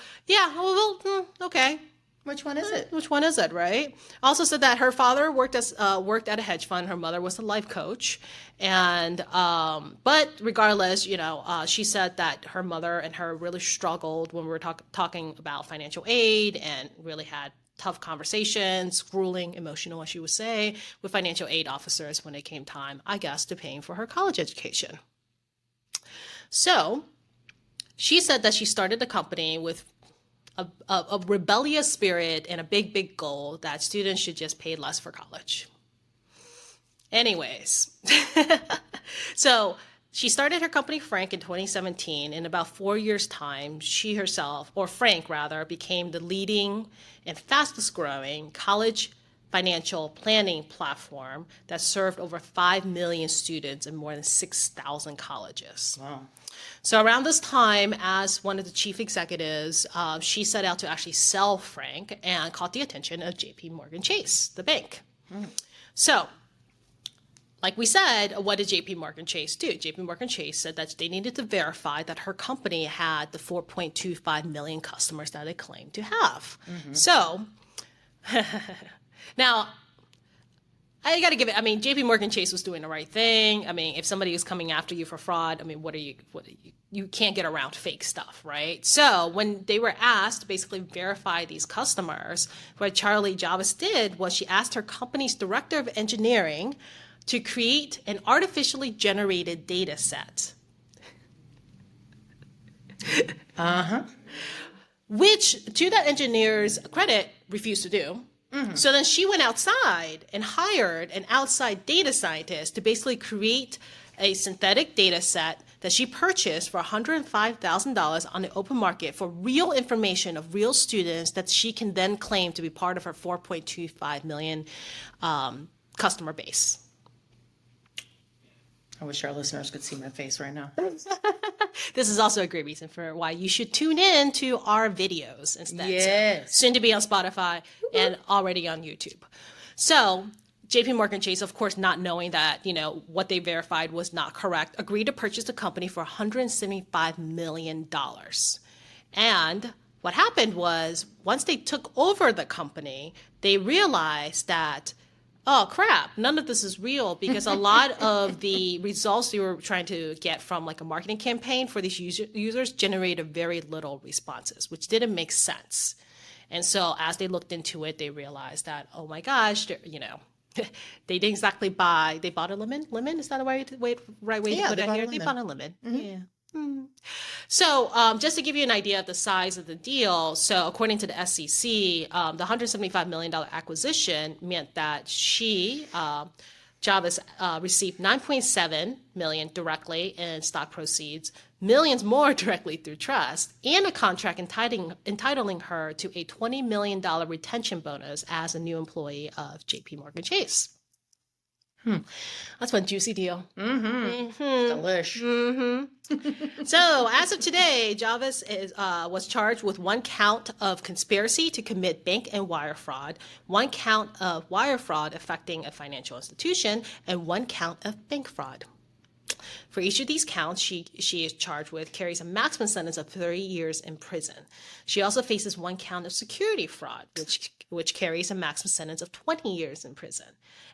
B: okay.
A: Which one is it?
B: Which one is it, right? Also said that her father worked at a hedge fund. Her mother was a life coach. And but regardless, she said that her mother and her really struggled when we were talking about financial aid and really had tough conversations, grueling, emotional, as she would say, with financial aid officers when it came time, I guess, to paying for her college education. So she said that she started the company with a rebellious spirit and a big goal that students should just pay less for college. Anyways, so she started her company Frank in 2017. In about 4 years' time, Frank became the leading and fastest growing college financial planning platform that served over 5 million students in more than 6,000 colleges.
A: Wow.
B: So around this time, as one of the chief executives, she set out to actually sell Frank and caught the attention of JP Chase, the bank. So, like we said, what did JP Chase do? JP Chase said that they needed to verify that her company had the 4.25 million customers that it claimed to have. So, now, I got to give it. JP Chase was doing the right thing. If somebody is coming after you for fraud, you can't get around fake stuff, right? So when they were asked to basically verify these customers, what Charlie Jarvis did was she asked her company's director of engineering to create an artificially generated data set. Which, to that engineer's credit, refused to do. So then she went outside and hired an outside data scientist to basically create a synthetic data set that she purchased for $105,000 on the open market for real information of real students that she can then claim to be part of her 4.25 million customer base.
A: I wish our listeners could see my face right now.
B: This is also a great reason for why you should tune in to our videos instead.
A: Yes.
B: So, soon to be on Spotify and already on YouTube. So JP Chase, of course, not knowing that, what they verified was not correct, agreed to purchase the company for $175 million. And what happened was once they took over the company, they realized that, oh, crap, none of this is real because a lot of the results they were trying to get from like a marketing campaign for these users generated very little responses, which didn't make sense. And so as they looked into it, they realized that, oh my gosh, they didn't exactly buy, they bought a lemon? Lemon? Is that the right way to put it here? They bought a lemon. Yeah. So just to give you an idea of the size of the deal, so according to the SEC, the $175 million acquisition meant that Jarvis received $9.7 million directly in stock proceeds millions more directly through trust, and a contract entitling her to a $20 million retention bonus as a new employee of JP Morgan Chase. That's one juicy deal.
A: Delish.
B: So, as of today, Jarvis was charged with 1 count of conspiracy to commit bank and wire fraud, 1 count of wire fraud affecting a financial institution, and 1 count of bank fraud. For each of these counts, she is charged with carries a maximum sentence of 30 years in prison. She also faces 1 count of security fraud, which carries a maximum sentence of 20 years in prison.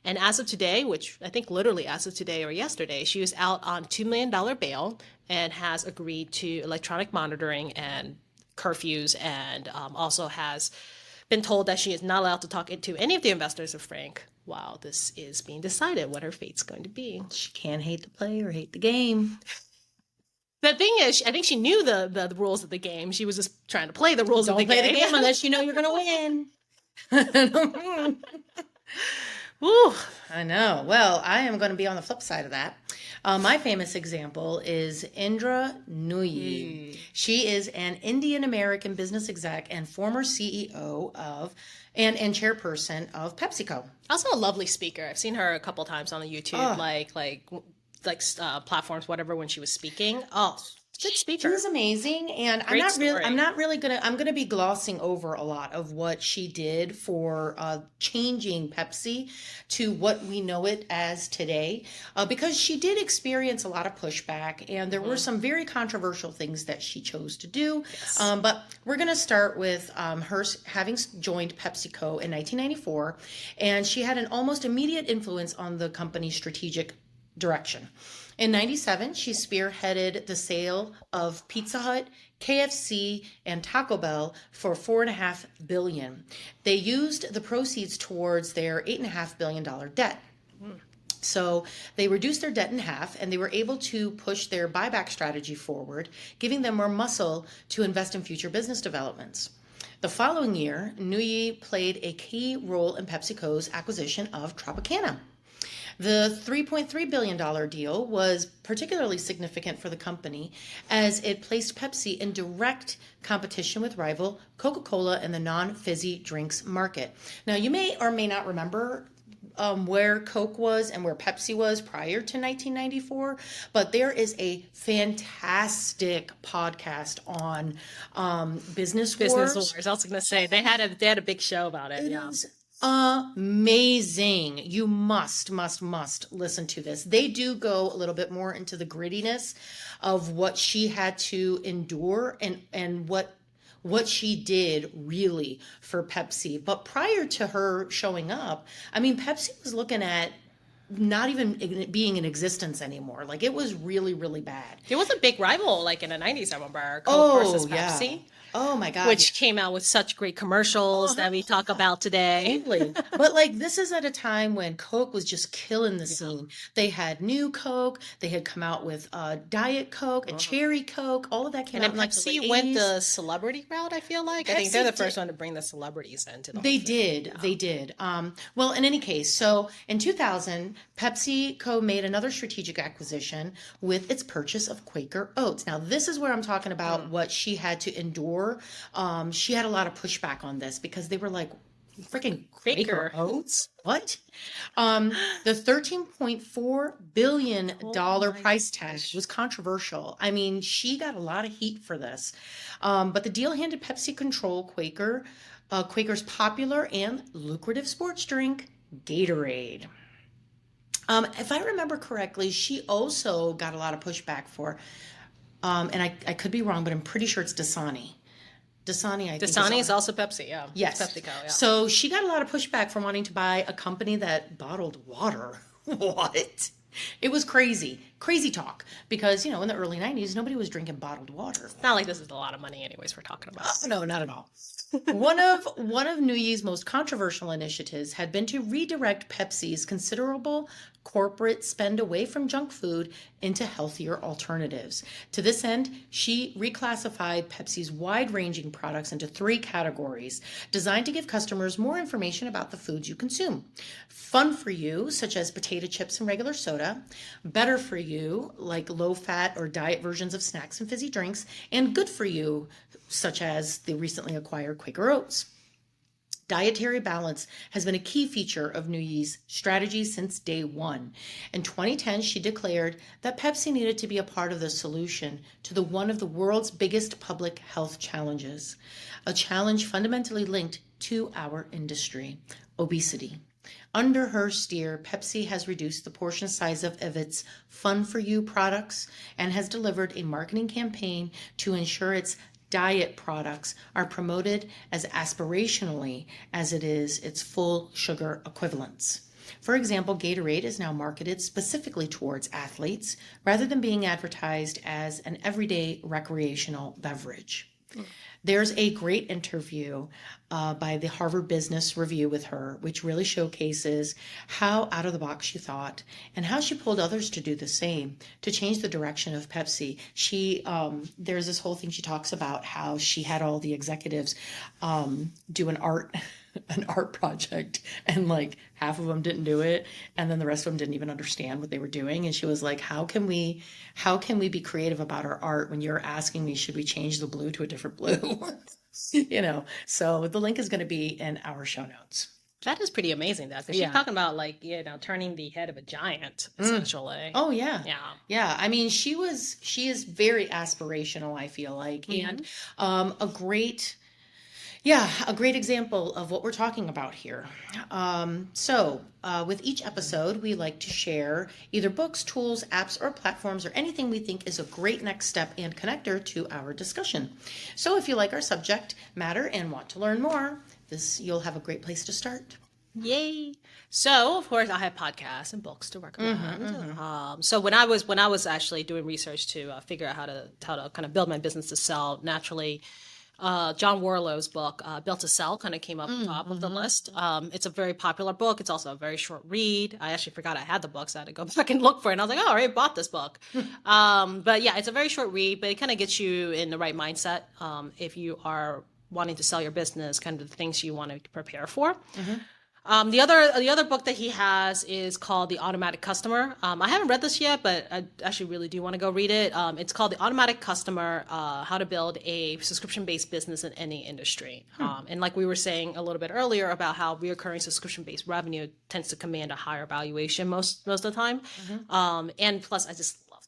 B: And as of today, which I think literally as of today or yesterday, she was out on $2 million bail and has agreed to electronic monitoring and curfews, and also has been told that she is not allowed to talk to any of the investors of Frank while this is being decided what her fate's going to be.
A: She can't hate the play or hate the game.
B: The thing is, I think she knew the rules of the game. She was just trying to play the rules of the game.
A: Don't play the game unless you know you're going to win.
B: Ooh.
A: I know. Well, I am going to be on the flip side of that. My famous example is Indra Nooyi. She is an Indian-American business exec and former CEO of and chairperson of PepsiCo.
B: Also a lovely speaker. I've seen her a couple times on the YouTube, platforms, whatever, when she was speaking. Oh, good speaker.
A: She was amazing, and I'm gonna be glossing over a lot of what she did for changing Pepsi to what we know it as today, because she did experience a lot of pushback, and there were some very controversial things that she chose to do.
B: Yes.
A: But we're gonna start with her having joined PepsiCo in 1994, and she had an almost immediate influence on the company's strategic direction. In 97, she spearheaded the sale of Pizza Hut, KFC, and Taco Bell for $4.5 billion. They used the proceeds towards their $8.5 billion debt. So they reduced their debt in half, and they were able to push their buyback strategy forward, giving them more muscle to invest in future business developments. The following year, Nooyi played a key role in PepsiCo's acquisition of Tropicana. The $3.3 billion deal was particularly significant for the company as it placed Pepsi in direct competition with rival Coca-Cola in the non-fizzy drinks market. Now, you may or may not remember where Coke was and where Pepsi was prior to 1994, but there is a fantastic podcast on business wars.
B: Business wars. I was going to say they had a big show about it.
A: It is amazing. You must listen to this. They do go a little bit more into the grittiness of what she had to endure and what she did really for Pepsi. But prior to her showing up, I mean, Pepsi was looking at not even being in existence anymore. Like, it was really, really bad.
B: It was a big rival, like in the 90s, I remember, Coke versus Pepsi.
A: Yeah. Oh my God.
B: Which came out with such great commercials that we talk about today.
A: Totally. But like, this is at a time when Coke was just killing the scene. They had new Coke. They had come out with Diet Coke and Cherry Coke. All of that came out in like the late 80s.
B: Went the celebrity route, I feel like. I think they're the first one to bring the celebrities into the
A: They did. Yeah. They did. Well, in any case, so in 2000, PepsiCo made another strategic acquisition with its purchase of Quaker Oats. Now, this is where I'm talking about what she had to endure. She had a lot of pushback on this because they were like, freaking Quaker Oats? What? The $13.4 billion price tag was controversial. I mean, she got a lot of heat for this. But the deal handed Pepsi control Quaker's popular and lucrative sports drink, Gatorade. If I remember correctly, she also got a lot of pushback for, and I could be wrong, but I'm pretty sure it's Dasani.
B: Dasani is also Pepsi, yeah.
A: Yes.
B: PepsiCo, yeah.
A: So she got a lot of pushback from wanting to buy a company that bottled water. What? It was crazy talk because, in the early 90s, nobody was drinking bottled water.
B: It's not like this is a lot of money anyways we're talking about.
A: No, not at all. One of Nooyi's most controversial initiatives had been to redirect Pepsi's considerable corporate spend away from junk food into healthier alternatives. To this end, she reclassified Pepsi's wide-ranging products into 3 categories, designed to give customers more information about the foods you consume. Fun for you, such as potato chips and regular soda, soda, better for you, like low-fat or diet versions of snacks and fizzy drinks, and good for you, such as the recently acquired Quaker Oats. Dietary balance has been a key feature of Nguyen's strategy since day one. In 2010, she declared that Pepsi needed to be a part of the solution to one of the world's biggest public health challenges, a challenge fundamentally linked to our industry, obesity. Under her steer, Pepsi has reduced the portion size of its Fun For You products and has delivered a marketing campaign to ensure its diet products are promoted as aspirationally as it is its full sugar equivalents. For example, Gatorade is now marketed specifically towards athletes rather than being advertised as an everyday recreational beverage. There's a great interview by the Harvard Business Review with her, which really showcases how out of the box she thought and how she pulled others to do the same to change the direction of Pepsi. There's this whole thing she talks about how she had all the executives do an art project, and like half of them didn't do it, and then the rest of them didn't even understand what they were doing. And she was like, how can we be creative about our art when you're asking me, should we change the blue to a different blue? So the link is going to be in our show notes.
B: That is pretty amazing, though, because she's talking about, like, turning the head of a giant, essentially.
A: Oh, yeah. Yeah. I mean, she is very aspirational, I feel like, and a great example of what we're talking about here. With each episode, we like to share either books, tools, apps, or platforms, or anything we think is a great next step and connector to our discussion. So if you like our subject matter and want to learn more, you'll have a great place to start.
B: Yay! So, of course, I have podcasts and books to recommend. So when I was actually doing research to figure out how to kind of build my business to sell naturally, John Warrilow's book, Built to Sell, kind of came up top of the list. It's a very popular book. It's also a very short read. I actually forgot I had the book, so I had to go back and look for it. And I was like, oh, I already bought this book. But yeah, it's a very short read, but it kind of gets you in the right mindset if you are wanting to sell your business, kind of the things you want to prepare for. The other book that he has is called The Automatic Customer. I haven't read this yet, but I actually really do want to go read it. It's called The Automatic Customer, How to Build a Subscription-Based Business in Any Industry. And like we were saying a little bit earlier about how recurring subscription-based revenue tends to command a higher valuation most of the time. And plus, I just love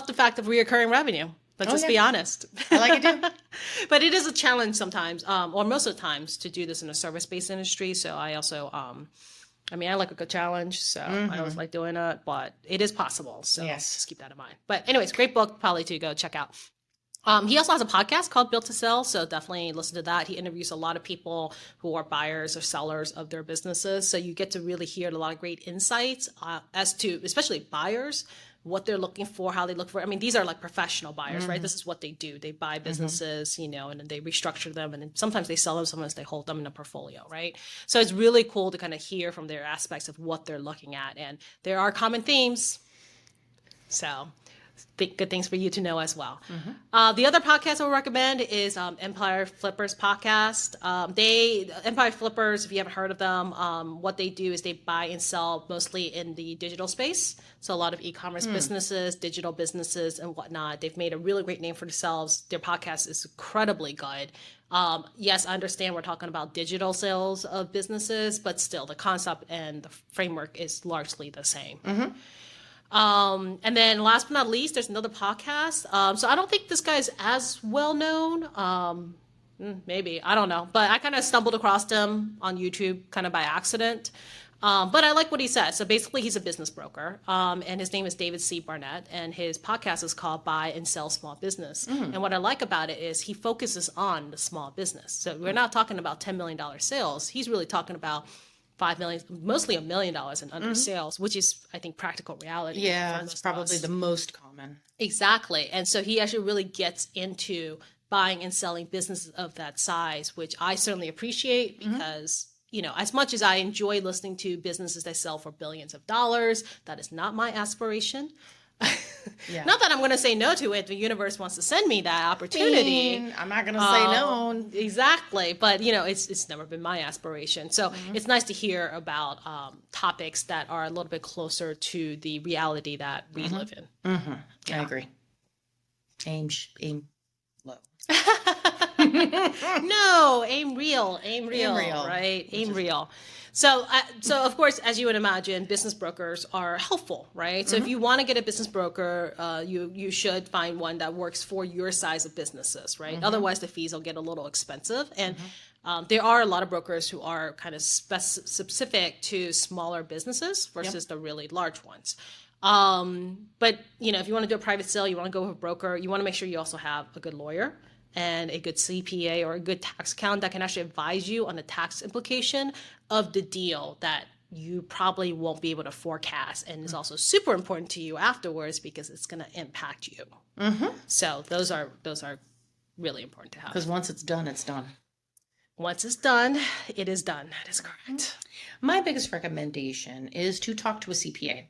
B: the fact of recurring revenue. Let's just be honest.
A: I like it too.
B: But it is a challenge sometimes, or most of the times, to do this in a service-based industry. So I also, I like a good challenge. So I always like doing it, but it is possible. So just keep that in mind. But anyways, great book probably to go check out. He also has a podcast called Built to Sell, so definitely listen to that. He interviews a lot of people who are buyers or sellers of their businesses. So you get to really hear a lot of great insights as to, especially buyers, what they're looking for, how they look for. I mean, these are like professional buyers, right? This is what they do. They buy businesses, and then they restructure them, and then sometimes they sell them, sometimes they hold them in a portfolio, right? So it's really cool to kind of hear from their aspects of what they're looking at. And there are common themes. So good things for you to know as well. The other podcast I would recommend is Empire Flippers podcast. Empire Flippers, if you haven't heard of them, what they do is they buy and sell mostly in the digital space. So a lot of e-commerce businesses, digital businesses, and whatnot. They've made a really great name for themselves. Their podcast is incredibly good. Yes, I understand we're talking about digital sales of businesses, but still the concept and the framework is largely the same. And then last but not least, there's another podcast. So I don't think this guy's as well known. Maybe, I don't know. But I kind of stumbled across him on YouTube kind of by accident. But I like what he says. So basically, he's a business broker. And his name is David C. Barnett. And his podcast is called Buy and Sell Small Business. And what I like about it is he focuses on the small business. So we're not talking about $10 million sales. He's really talking about $5 million, mostly $1 million in under sales, which is, I think, practical reality.
A: Yeah, it's probably the most common.
B: Exactly. And so he actually really gets into buying and selling businesses of that size, which I certainly appreciate because, as much as I enjoy listening to businesses that sell for billions of dollars, that is not my aspiration.
A: Yeah.
B: Not that I'm going to say no to it. The universe wants to send me that opportunity.
A: I'm not going to say no.
B: Exactly. But, it's never been my aspiration. So it's nice to hear about topics that are a little bit closer to the reality that we live in.
A: I agree. Aim low.
B: No, aim real, right? Aim real. So of course, as you would imagine, business brokers are helpful, right? So if you want to get a business broker, you should find one that works for your size of businesses, right? Otherwise, the fees will get a little expensive. And there are a lot of brokers who are kind of specific to smaller businesses versus the really large ones. But if you want to do a private sale, you want to go with a broker, you want to make sure you also have a good lawyer and a good CPA or a good tax accountant that can actually advise you on the tax implication of the deal that you probably won't be able to forecast, and is also super important to you afterwards because it's going to impact you. So those are really important to have.
A: Because once it's done, it's done.
B: Once it's done, it is done. That is correct.
A: My biggest recommendation is to talk to a CPA.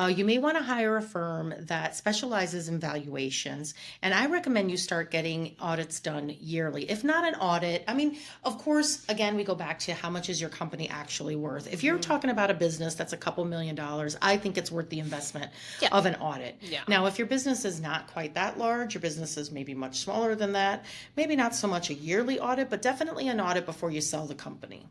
A: You may want to hire a firm that specializes in valuations, and I recommend you start getting audits done yearly. If not an audit, I mean, of course, again, we go back to how much is your company actually worth. If you're talking about a business that's a couple $1 million, I think it's worth the investment of an audit. Yeah. Now, if your business is not quite that large, your business is maybe much smaller than that, maybe not so much a yearly audit, but definitely an audit before you sell the company.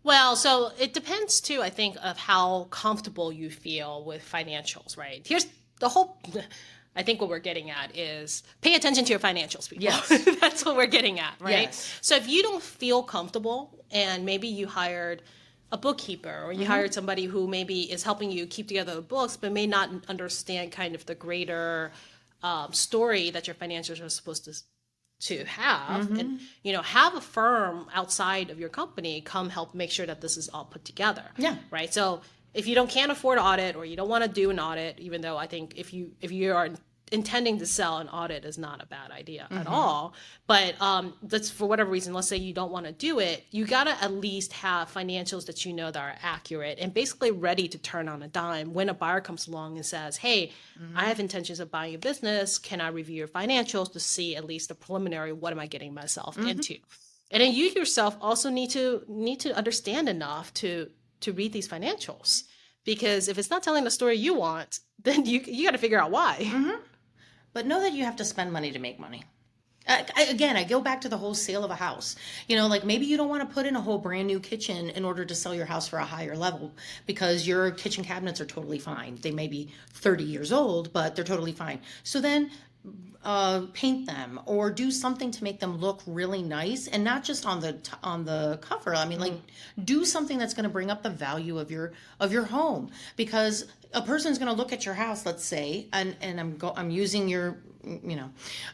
B: Well, so it depends too, I think, of how comfortable you feel with financials, right? Here's the whole, I think what we're getting at is pay attention to your financials, people. Yes. That's what we're getting at, right? Yes. So if you don't feel comfortable and maybe you hired a bookkeeper or you hired somebody who maybe is helping you keep together the books, but may not understand kind of the greater story that your financials are supposed to have, and have a firm outside of your company come help make sure that this is all put together. Yeah. Right. So if you can't afford an audit, or you don't want to do an audit, even though I think if you are intending to sell, an audit is not a bad idea at all. But that's for whatever reason, let's say you don't want to do it, you got to at least have financials that that are accurate and basically ready to turn on a dime when a buyer comes along and says, hey, I have intentions of buying a business. Can I review your financials to see at least the preliminary, what am I getting myself into? And then you yourself also need to understand enough to read these financials, because if it's not telling the story you want, then you got to figure out why. But know that you have to spend money to make money. I go back to the whole sale of a house. Like maybe you don't want to put in a whole brand new kitchen in order to sell your house for a higher level, because your kitchen cabinets are totally fine. They may be 30 years old, but they're totally fine. So then paint them or do something to make them look really nice, and not just on the cover. I mean, like, do something that's going to bring up the value of your home, because a person's going to look at your house, let's say, and I'm using your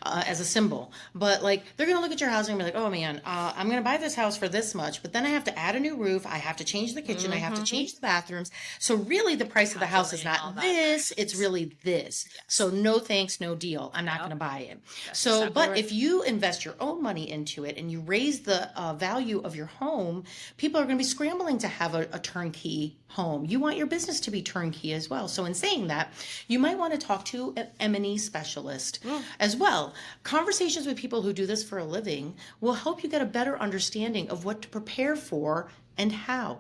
B: as a symbol, but like they're going to look at your house and be like, oh man, I'm going to buy this house for this much, but then I have to add a new roof, I have to change the kitchen, I have to change the bathrooms. So really the price of the house is not this, it's really this. Yes. So no thanks, no deal. I'm not going to buy it. That's so, exactly but right. If you invest your own money into it and you raise the value of your home, people are going to be scrambling to have a turnkey home. You want your business to be turnkey as well. So in saying that, you might want to talk to an M&E specialist as well. Conversations with people who do this for a living will help you get a better understanding of what to prepare for and how.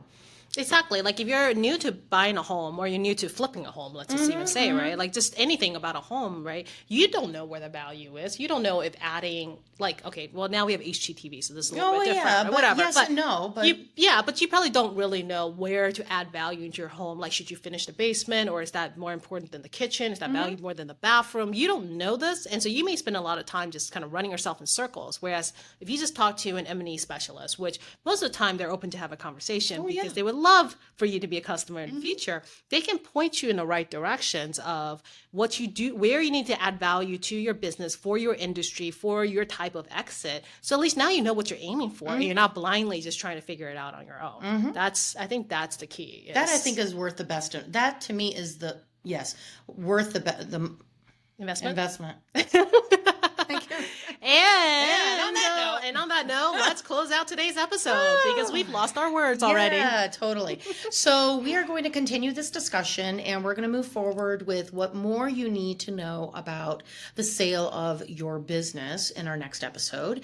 B: Exactly. Like if you're new to buying a home, or you're new to flipping a home, let's just even say, right? Like just anything about a home, right? You don't know where the value is. You don't know if adding, like, okay, well now we have HGTV, so this is a little bit different, yeah, or whatever. Yes and no, but but you probably don't really know where to add value into your home. Like, should you finish the basement, or is that more important than the kitchen? Is that value more than the bathroom? You don't know this, and so you may spend a lot of time just kind of running yourself in circles. Whereas if you just talk to an M&E specialist, which most of the time they're open to have a conversation because they would love for you to be a customer in the future, they can point you in the right directions of what you do, where you need to add value to your business, for your industry, for your type of exit. So at least now you know what you're aiming for, and you're not blindly just trying to figure it out on your own. I think that's the key. That I think is worth the best. That to me is worth the investment. Thank you. And on that note, let's close out today's episode because we've lost our words already.
A: Yeah, totally. So we are going to continue this discussion, and we're going to move forward with what more you need to know about the sale of your business in our next episode.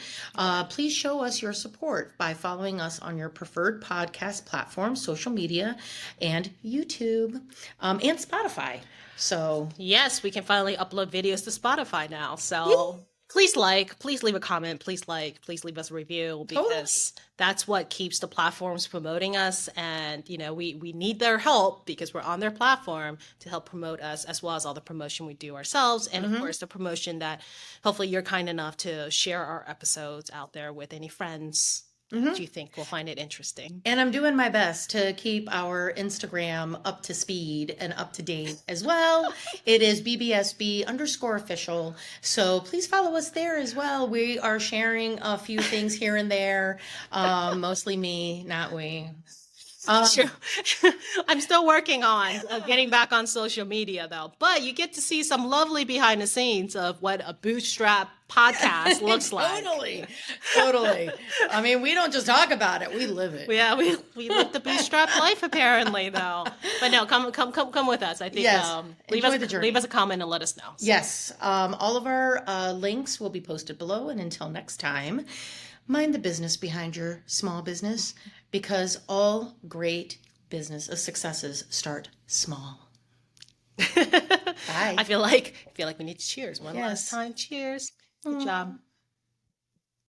A: Please show us your support by following us on your preferred podcast platform, social media, and YouTube, and Spotify. So
B: yes, we can finally upload videos to Spotify now. So please leave a comment, please leave us a review, because that's what keeps the platforms promoting us. And, we need their help because we're on their platform to help promote us, as well as all the promotion we do ourselves. And of course, the promotion that hopefully you're kind enough to share our episodes out there with any friends that you think will find it interesting.
A: And I'm doing my best to keep our Instagram up to speed and up to date as well. It is BBSB_official. So please follow us there as well. We are sharing a few things here and there. Mostly me, not we.
B: Sure. I'm still working on getting back on social media, though. But you get to see some lovely behind the scenes of what a bootstrap podcast looks like.
A: Totally. I mean, we don't just talk about it; we live it.
B: Yeah, we live the bootstrap life, apparently, though. But no, come with us. I think leave us a comment and let us know.
A: Yes, all of our links will be posted below. And until next time, mind the business behind your small business, because all great business successes start small. Bye.
B: I feel like we need to cheers one last time. Cheers. Good job.